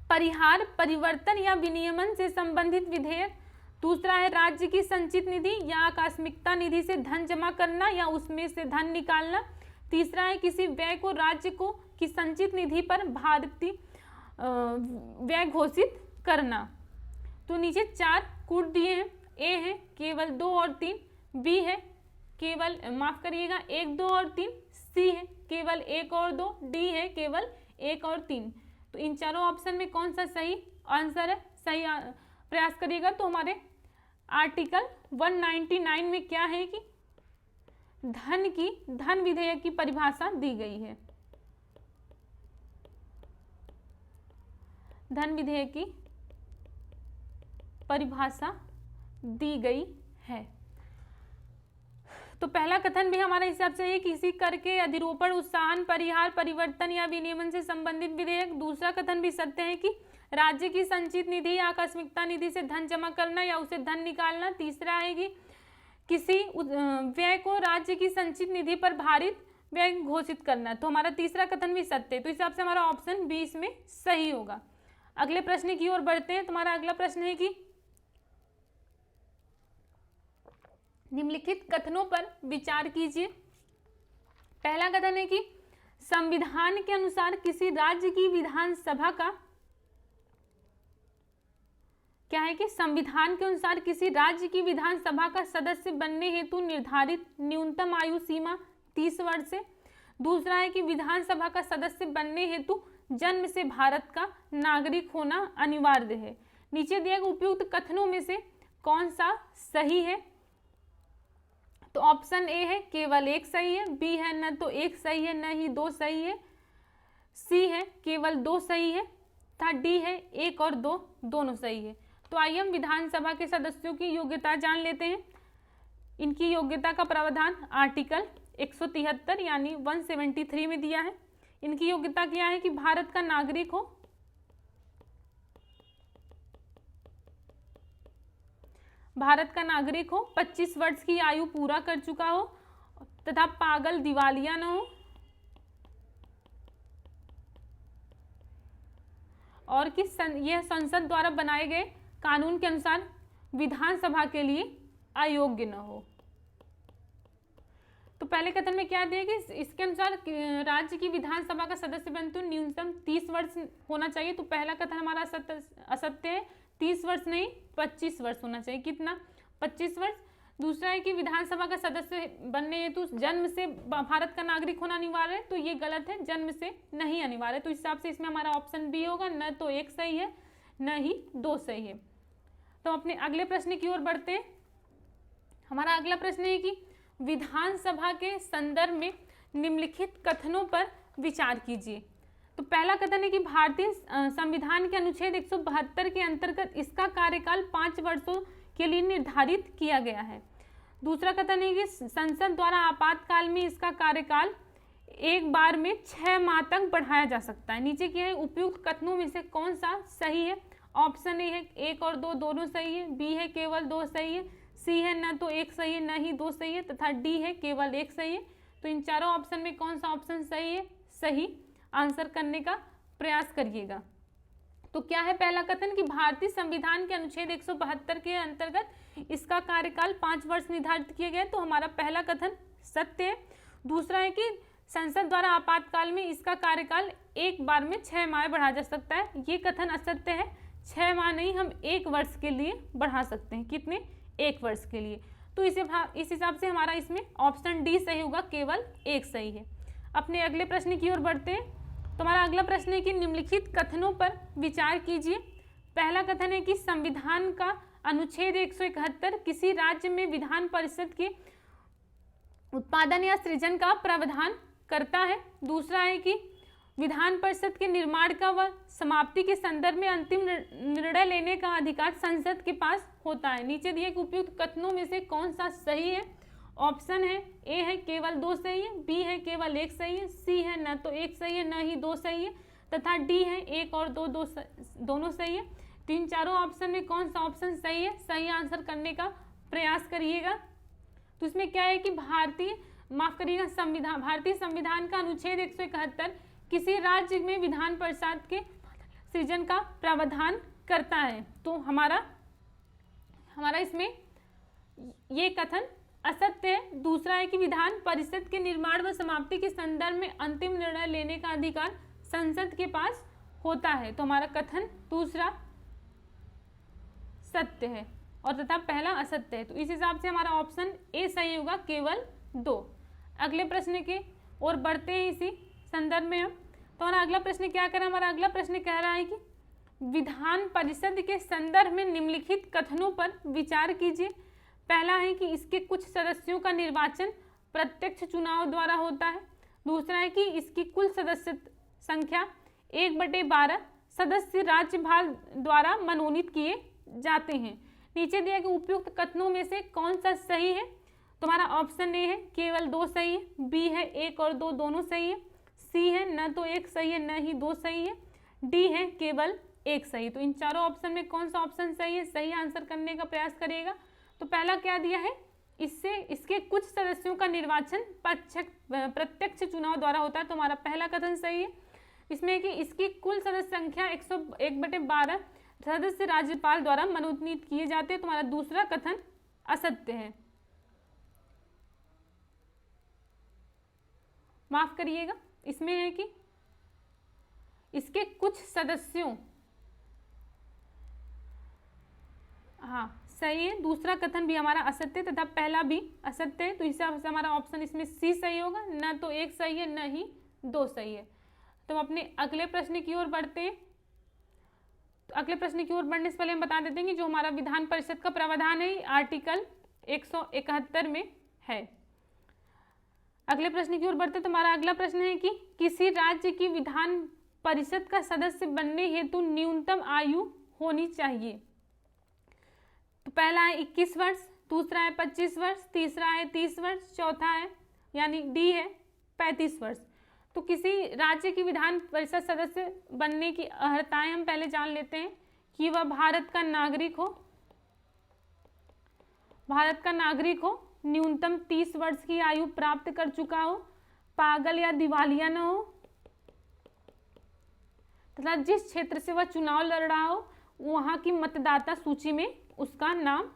परिहार, परिवर्तन या विनियमन से संबंधित विधेयक। दूसरा है राज्य की संचित निधि या आकस्मिकता निधि से धन जमा करना या उसमें से धन निकालना। तीसरा है किसी व्यय को राज्य को की संचित निधि पर भारतीय व्यय घोषित करना। तो नीचे 4 कूट दिए हैं। ए है केवल 2 और 3, बी है केवल माफ करिएगा 1, 2 और 3, सी है केवल 1 और 2, डी है केवल 1 और 3। तो इन चारों ऑप्शन में कौन सा सही आंसर है? सही प्रयास करिएगा। तो हमारे आर्टिकल 199 में क्या है कि धन विधेयक की परिभाषा दी गई है। धन विधेयक की परिभाषा दी गई है। तो पहला कथन भी हमारे हिसाब से है किसी कर के अधिरोपण, उत्साहन, परिहार, परिवर्तन या विनियमन से संबंधित विधेयक। दूसरा कथन भी सत्य है कि राज्य की संचित निधि या आकस्मिकता निधि से धन जमा करना या उसे धन निकालना। तीसरा है कि किसी व्यय को राज्य की संचित निधि पर भारित व्यय घोषित करना। तो हमारा तीसरा कथन भी सत्य है। तो इस हिसाब से हमारा ऑप्शन बी इसमें सही होगा। अगले प्रश्न की ओर बढ़ते हैं। तुम्हारा अगला प्रश्न है कि निम्नलिखित कथनों पर विचार कीजिए। पहला कथन है कि संविधान के अनुसार किसी राज्य की विधानसभा का क्या है कि संविधान के अनुसार किसी राज्य की विधानसभा का सदस्य बनने हेतु निर्धारित न्यूनतम आयु सीमा 30 वर्ष है। दूसरा है कि विधानसभा का सदस्य बनने हेतु जन्म से भारत का नागरिक होना अनिवार्य है। नीचे दिए गए उपयुक्त कथनों में से कौन सा सही है? तो ऑप्शन ए है केवल एक सही है, बी है न तो एक सही है न ही 2 सही है, सी है केवल 2 सही है तथा डी है 1 और 2 दोनों सही है। तो आइए हम विधानसभा के सदस्यों की योग्यता जान लेते हैं। इनकी योग्यता का प्रावधान आर्टिकल 173 यानी 173 में दिया है। इनकी योग्यता क्या है कि भारत का नागरिक हो, भारत का नागरिक हो, 25 वर्ष की आयु पूरा कर चुका हो तथा पागल दिवालिया न हो और कि यह संसद द्वारा बनाए गए कानून के अनुसार विधानसभा के लिए अयोग्य न हो। तो पहले कथन में क्या दिया कि इसके अनुसार राज्य की विधानसभा का सदस्य बनते हुए न्यूनतम 30 वर्ष होना चाहिए। तो पहला कथन हमारा असत्य है, 30 वर्ष नहीं 25 वर्ष होना चाहिए। कितना? 25 वर्ष। दूसरा है कि विधानसभा का सदस्य बनने हेतु जन्म से भारत का नागरिक होना अनिवार्य है, तो ये गलत है, जन्म से नहीं अनिवार्य। तो इस हिसाब से इसमें हमारा ऑप्शन बी होगा, न तो 1 सही है न ही 2 सही है। तो अपने अगले प्रश्न की ओर बढ़ते हैं। हमारा अगला प्रश्न है कि विधानसभा के संदर्भ में निम्नलिखित कथनों पर विचार कीजिए। तो पहला कथन है कि भारतीय संविधान के अनुच्छेद 172 के अंतर्गत इसका कार्यकाल 5 वर्षों के लिए निर्धारित किया गया है। दूसरा कथन है कि संसद द्वारा आपातकाल में इसका कार्यकाल एक बार में 6 माह तक बढ़ाया जा सकता है। नीचे क्या है? उपयुक्त कथनों में से कौन सा सही है? ऑप्शन ए है 1 और 2 दोनों सही है, बी है केवल 2 सही है, सी है न तो 1 सही है न ही 2 सही है तथा डी है केवल 1 सही है। तो इन चारों ऑप्शन में कौन सा ऑप्शन सही है? सही आंसर करने का प्रयास करिएगा। तो क्या है पहला कथन कि भारतीय संविधान के अनुच्छेद 172 के अंतर्गत इसका कार्यकाल 5 वर्ष निर्धारित किए गए, तो हमारा पहला कथन सत्य है। दूसरा है कि संसद द्वारा आपातकाल में इसका कार्यकाल एक बार में 6 माह बढ़ाया जा सकता है, ये कथन असत्य है। 6 माह नहीं, हम 1 वर्ष के लिए बढ़ा सकते हैं। कितने? 1 वर्ष के लिए। तो इस हिसाब से हमारा इसमें ऑप्शन डी सही होगा, केवल 1 सही है। अपने अगले प्रश्न की ओर बढ़ते हैं। तो हमारा अगला प्रश्न है कि निम्नलिखित कथनों पर विचार कीजिए। पहला कथन है कि संविधान का अनुच्छेद 171 किसी राज्य में विधान परिषद के उत्पादन या सृजन का प्रावधान करता है। दूसरा है कि विधान परिषद के निर्माण का व समाप्ति के संदर्भ में अंतिम निर्णय लेने का अधिकार संसद के पास होता है। नीचे दिए कि उपयुक्त कथनों में से कौन सा सही है? ऑप्शन है ए है केवल 2 सही है, बी है केवल 1 सही है, सी है न तो 1 सही है न ही 2 सही है तथा डी है 1 और 2 दोनों सही है। तो इन चारों ऑप्शन में कौन सा ऑप्शन सही है? सही आंसर करने का प्रयास करिएगा। तो इसमें क्या है कि भारतीय संविधान का अनुच्छेद 171 किसी राज्य में विधान परिषद के सृजन का प्रावधान करता है। तो हमारा इसमें ये कथन असत्य है। दूसरा है कि विधान परिषद के निर्माण व समाप्ति के संदर्भ में अंतिम निर्णय लेने का अधिकार संसद के पास होता है। तो हमारा कथन दूसरा सत्य है और तथा पहला असत्य है। तो इस हिसाब से हमारा ऑप्शन ए सही होगा, केवल 2। अगले प्रश्न के और बढ़ते हैं इसी संदर्भ में हम। तो हमारा अगला प्रश्न क्या कर रहा है? हमारा अगला प्रश्न कह रहा है कि विधान परिषद के संदर्भ में निम्नलिखित कथनों पर विचार कीजिए। पहला है कि इसके कुछ सदस्यों का निर्वाचन प्रत्यक्ष चुनाव द्वारा होता है। दूसरा है कि इसकी कुल सदस्य संख्या 1/12 सदस्य राज्यपाल द्वारा मनोनीत किए जाते हैं। नीचे दिया कि उपयुक्त कथनों में से कौन सा सही है? तो हमारा ऑप्शन ए है केवल 2 सही है, बी है 1 और 2 दोनों सही है, सी है न तो 1 सही है न ही 2 सही है, डी है केवल 1 सही। तो इन चारों ऑप्शन में कौन सा ऑप्शन सही है? सही आंसर करने का प्रयास करिएगा। तो पहला क्या दिया है? इसके कुछ सदस्यों का निर्वाचन प्रत्यक्ष चुनाव द्वारा होता है। तो हमारा पहला कथन सही है। इसमें कि इसकी कुल सदस्य संख्या 101/12 सदस्य राज्यपाल द्वारा मनोनीत किए जाते हैं। तो हमारा दूसरा कथन असत्य है, माफ करिएगा। इसमें है कि इसके कुछ सदस्यों, हाँ सही है। दूसरा कथन भी हमारा असत्य तथा पहला भी असत्य है। तो इस हिसाब से हमारा ऑप्शन इसमें सी सही होगा, न तो 1 सही है न ही 2 सही है। तो हम अपने अगले प्रश्न की ओर बढ़ते हैं। तो अगले प्रश्न की ओर बढ़ने से पहले हम बता देते हैं कि जो हमारा विधान परिषद का प्रावधान है आर्टिकल 171 में है। अगले प्रश्न की ओर बढ़ते तो हमारा अगला प्रश्न है कि किसी राज्य की विधान परिषद का सदस्य बनने हेतु न्यूनतम आयु होनी चाहिए। तो पहला है 21 वर्ष, दूसरा है 25 वर्ष, तीसरा है 30 वर्ष, चौथा है यानी डी है 35 वर्ष। तो किसी राज्य की विधान परिषद सदस्य बनने की अर्हताएं हम पहले जान लेते हैं कि वह भारत का नागरिक हो, भारत का नागरिक हो, न्यूनतम 30 वर्ष की आयु प्राप्त कर चुका हो, पागल या दिवालिया न हो, तथा जिस क्षेत्र से वह चुनाव लड़ रहा हो वहां की मतदाता सूची में उसका नाम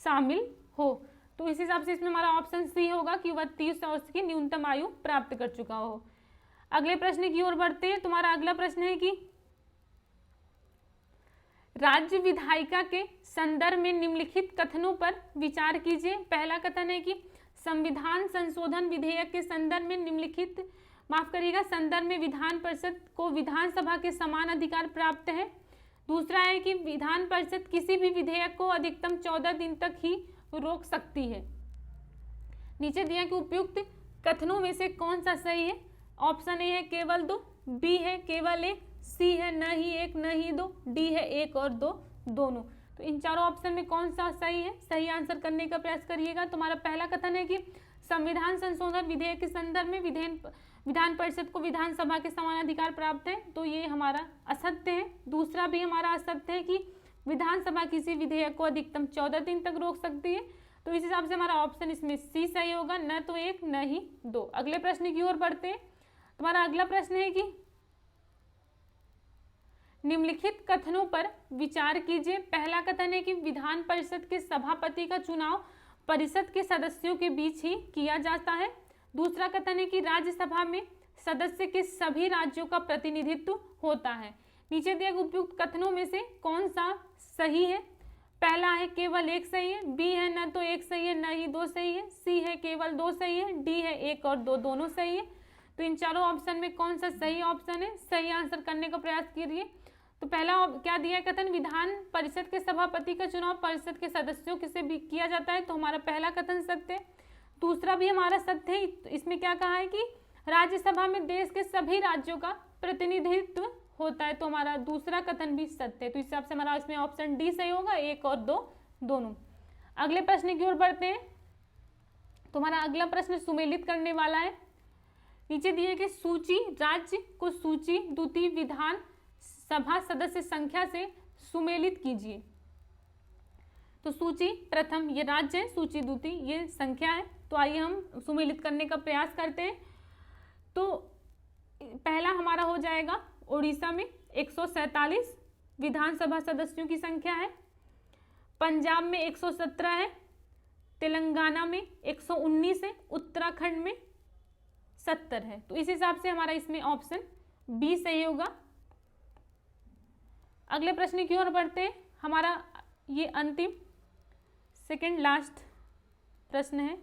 शामिल हो। तो इस हिसाब से इसमें हमारा ऑप्शन सी होगा कि वह 30 वर्ष की न्यूनतम आयु प्राप्त कर चुका हो। अगले प्रश्न की ओर बढ़ते हैं। तुम्हारा अगला प्रश्न है कि राज्य विधायिका के संदर्भ में निम्नलिखित कथनों पर विचार कीजिए। पहला कथन है कि संविधान संशोधन विधेयक के संदर्भ में निम्नलिखित, माफ करिएगा, संदर्भ में विधान परिषद को विधानसभा के समान अधिकार प्राप्त है। दूसरा है कि विधान परिषद किसी भी विधेयक को अधिकतम 14 दिन तक ही रोक सकती है। नीचे दिया कि उपयुक्त कथनों में से कौन सा सही है। ऑप्शन ए है केवल 2, बी है केवल 1, सी है न ही 1 न ही 2, डी है 1 और 2 दोनों। तो इन चारों ऑप्शन में कौन सा सही है, सही आंसर करने का प्रयास करिएगा। तुम्हारा पहला कथन है कि संविधान संशोधन विधेयक के संदर्भ में विधान परिषद को विधानसभा के समान अधिकार प्राप्त है, तो ये हमारा असत्य है। दूसरा भी हमारा असत्य है कि विधानसभा किसी विधेयक को अधिकतम 14 दिन तक रोक सकती है। तो इस हिसाब से हमारा ऑप्शन इसमें सी सही होगा, न तो 1 न ही 2। अगले प्रश्न की ओर बढ़ते हैं। तुम्हारा अगला प्रश्न है कि निम्नलिखित कथनों पर विचार कीजिए। पहला कथन है कि विधान परिषद के सभापति का चुनाव परिषद के सदस्यों के बीच ही किया जाता है। दूसरा कथन है कि राज्यसभा में सदस्य के सभी राज्यों का प्रतिनिधित्व होता है। नीचे दिए गए उपयुक्त कथनों में से कौन सा सही है। पहला है केवल 1 सही है, बी है न तो 1 सही है न ही 2 सही है, सी है केवल 2 सही है, डी है 1 और 2 दोनों सही है। तो इन चारों ऑप्शन में कौन सा सही ऑप्शन है, सही आंसर करने का प्रयास कीजिए। तो पहला क्या दिया है कथन, विधान परिषद के सभापति का चुनाव परिषद के सदस्यों से भी किया जाता है, तो हमारा पहला कथन सत्य है। दूसरा भी हमारा सत्य है। इसमें क्या कहा है कि राज्यसभा में देश के सभी राज्यों का प्रतिनिधित्व होता है, तो हमारा दूसरा कथन भी सत्य है। तो इस हिसाब से हमारा इसमें ऑप्शन डी सही होगा, 1 और 2 दोनों। अगले प्रश्न की ओर बढ़ते हैं। तुम्हारा अगला प्रश्न सुमेलित करने वाला है। नीचे दिए गए सूची राज्य को सूची द्वितीय विधान सभा सदस्य संख्या से सुमेलित कीजिए। तो सूची प्रथम ये राज्य है, सूची द्वितीय ये संख्या है। तो आइए हम सुमेलित करने का प्रयास करते हैं। तो पहला हमारा हो जाएगा उड़ीसा में 147 विधानसभा सदस्यों की संख्या है, पंजाब में 117 है, तेलंगाना में 119 है, उत्तराखंड में 70 है। तो इस हिसाब से हमारा इसमें ऑप्शन बी सही होगा। अगले प्रश्न की ओर बढ़ते हैं। हमारा ये अंतिम सेकंड लास्ट प्रश्न है।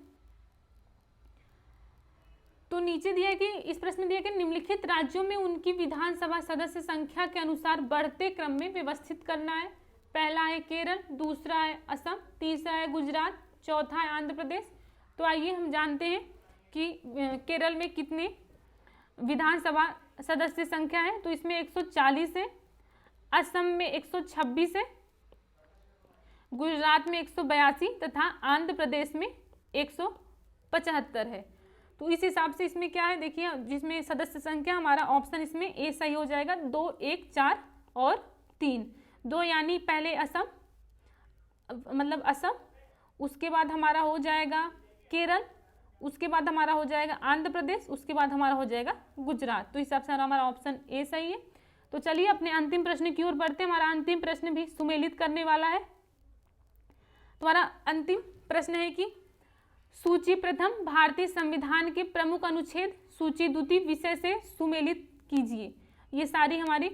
तो नीचे दिया है कि इस प्रश्न में दिया कि निम्नलिखित राज्यों में उनकी विधानसभा सदस्य संख्या के अनुसार बढ़ते क्रम में व्यवस्थित करना है। पहला है केरल, दूसरा है असम, तीसरा है गुजरात, चौथा है आंध्र प्रदेश। तो आइए हम जानते हैं कि केरल में कितने विधानसभा सदस्य संख्या है। तो इसमें 140 है, असम में 126 है, गुजरात में 182 तथा आंध्र प्रदेश में 175 है। तो इस हिसाब से इसमें क्या है देखिए, जिसमें सदस्य संख्या हमारा ऑप्शन इसमें ए सही हो जाएगा। 2, 1, 4 और 3। 2 यानी पहले असम, मतलब असम, उसके बाद हमारा हो जाएगा केरल, उसके बाद हमारा हो जाएगा आंध्र प्रदेश, उसके बाद हमारा हो जाएगा गुजरात। तो इस हिसाब से हमारा ऑप्शन ए सही है। तो चलिए अपने अंतिम प्रश्न की ओर बढ़ते हैं। हमारा अंतिम प्रश्न भी सुमेलित करने वाला है। तुम्हारा अंतिम प्रश्न है कि सूची प्रथम भारतीय संविधान के प्रमुख अनुच्छेद सूची द्वितीय विषय से सुमेलित कीजिए। ये सारी हमारी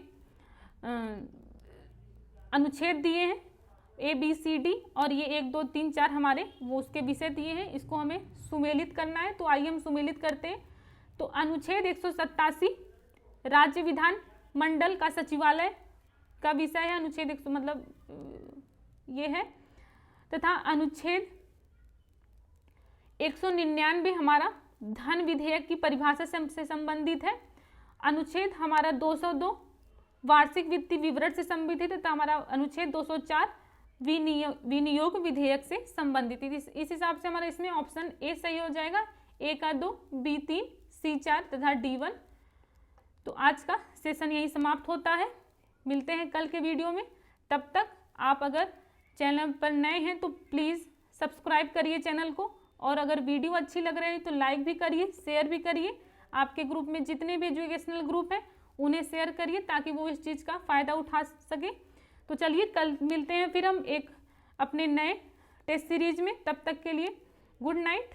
अनुच्छेद दिए हैं ए बी सी डी, और ये 1 2 3 4 हमारे वो उसके विषय दिए हैं, इसको हमें सुमेलित करना है। तो आइए हम सुमेलित करते हैं। तो अनुच्छेद 187 राज्य विधान मंडल का सचिवालय का विषय है, अनुच्छेद 100 मतलब ये है, तथा अनुच्छेद 199 हमारा धन विधेयक की परिभाषा से संबंधित है। अनुच्छेद हमारा 202 वार्षिक वित्तीय विवरण से संबंधित है, तथा हमारा अनुच्छेद 204 विनियोग विधेयक से संबंधित है। इस हिसाब से हमारा इसमें ऑप्शन ए सही हो जाएगा। ए का 2, बी 3, सी 4 तथा डी 1। तो आज का सेशन यही समाप्त होता है। मिलते हैं कल के वीडियो में। तब तक आप अगर चैनल पर नए हैं तो प्लीज़ सब्सक्राइब करिए चैनल को, और अगर वीडियो अच्छी लग रही है तो लाइक भी करिए, शेयर भी करिए। आपके ग्रुप में जितने भी एजुकेशनल ग्रुप हैं उन्हें शेयर करिए ताकि वो इस चीज़ का फ़ायदा उठा सके। तो चलिए कल मिलते हैं फिर हम एक अपने नए टेस्ट सीरीज में। तब तक के लिए गुड नाइट।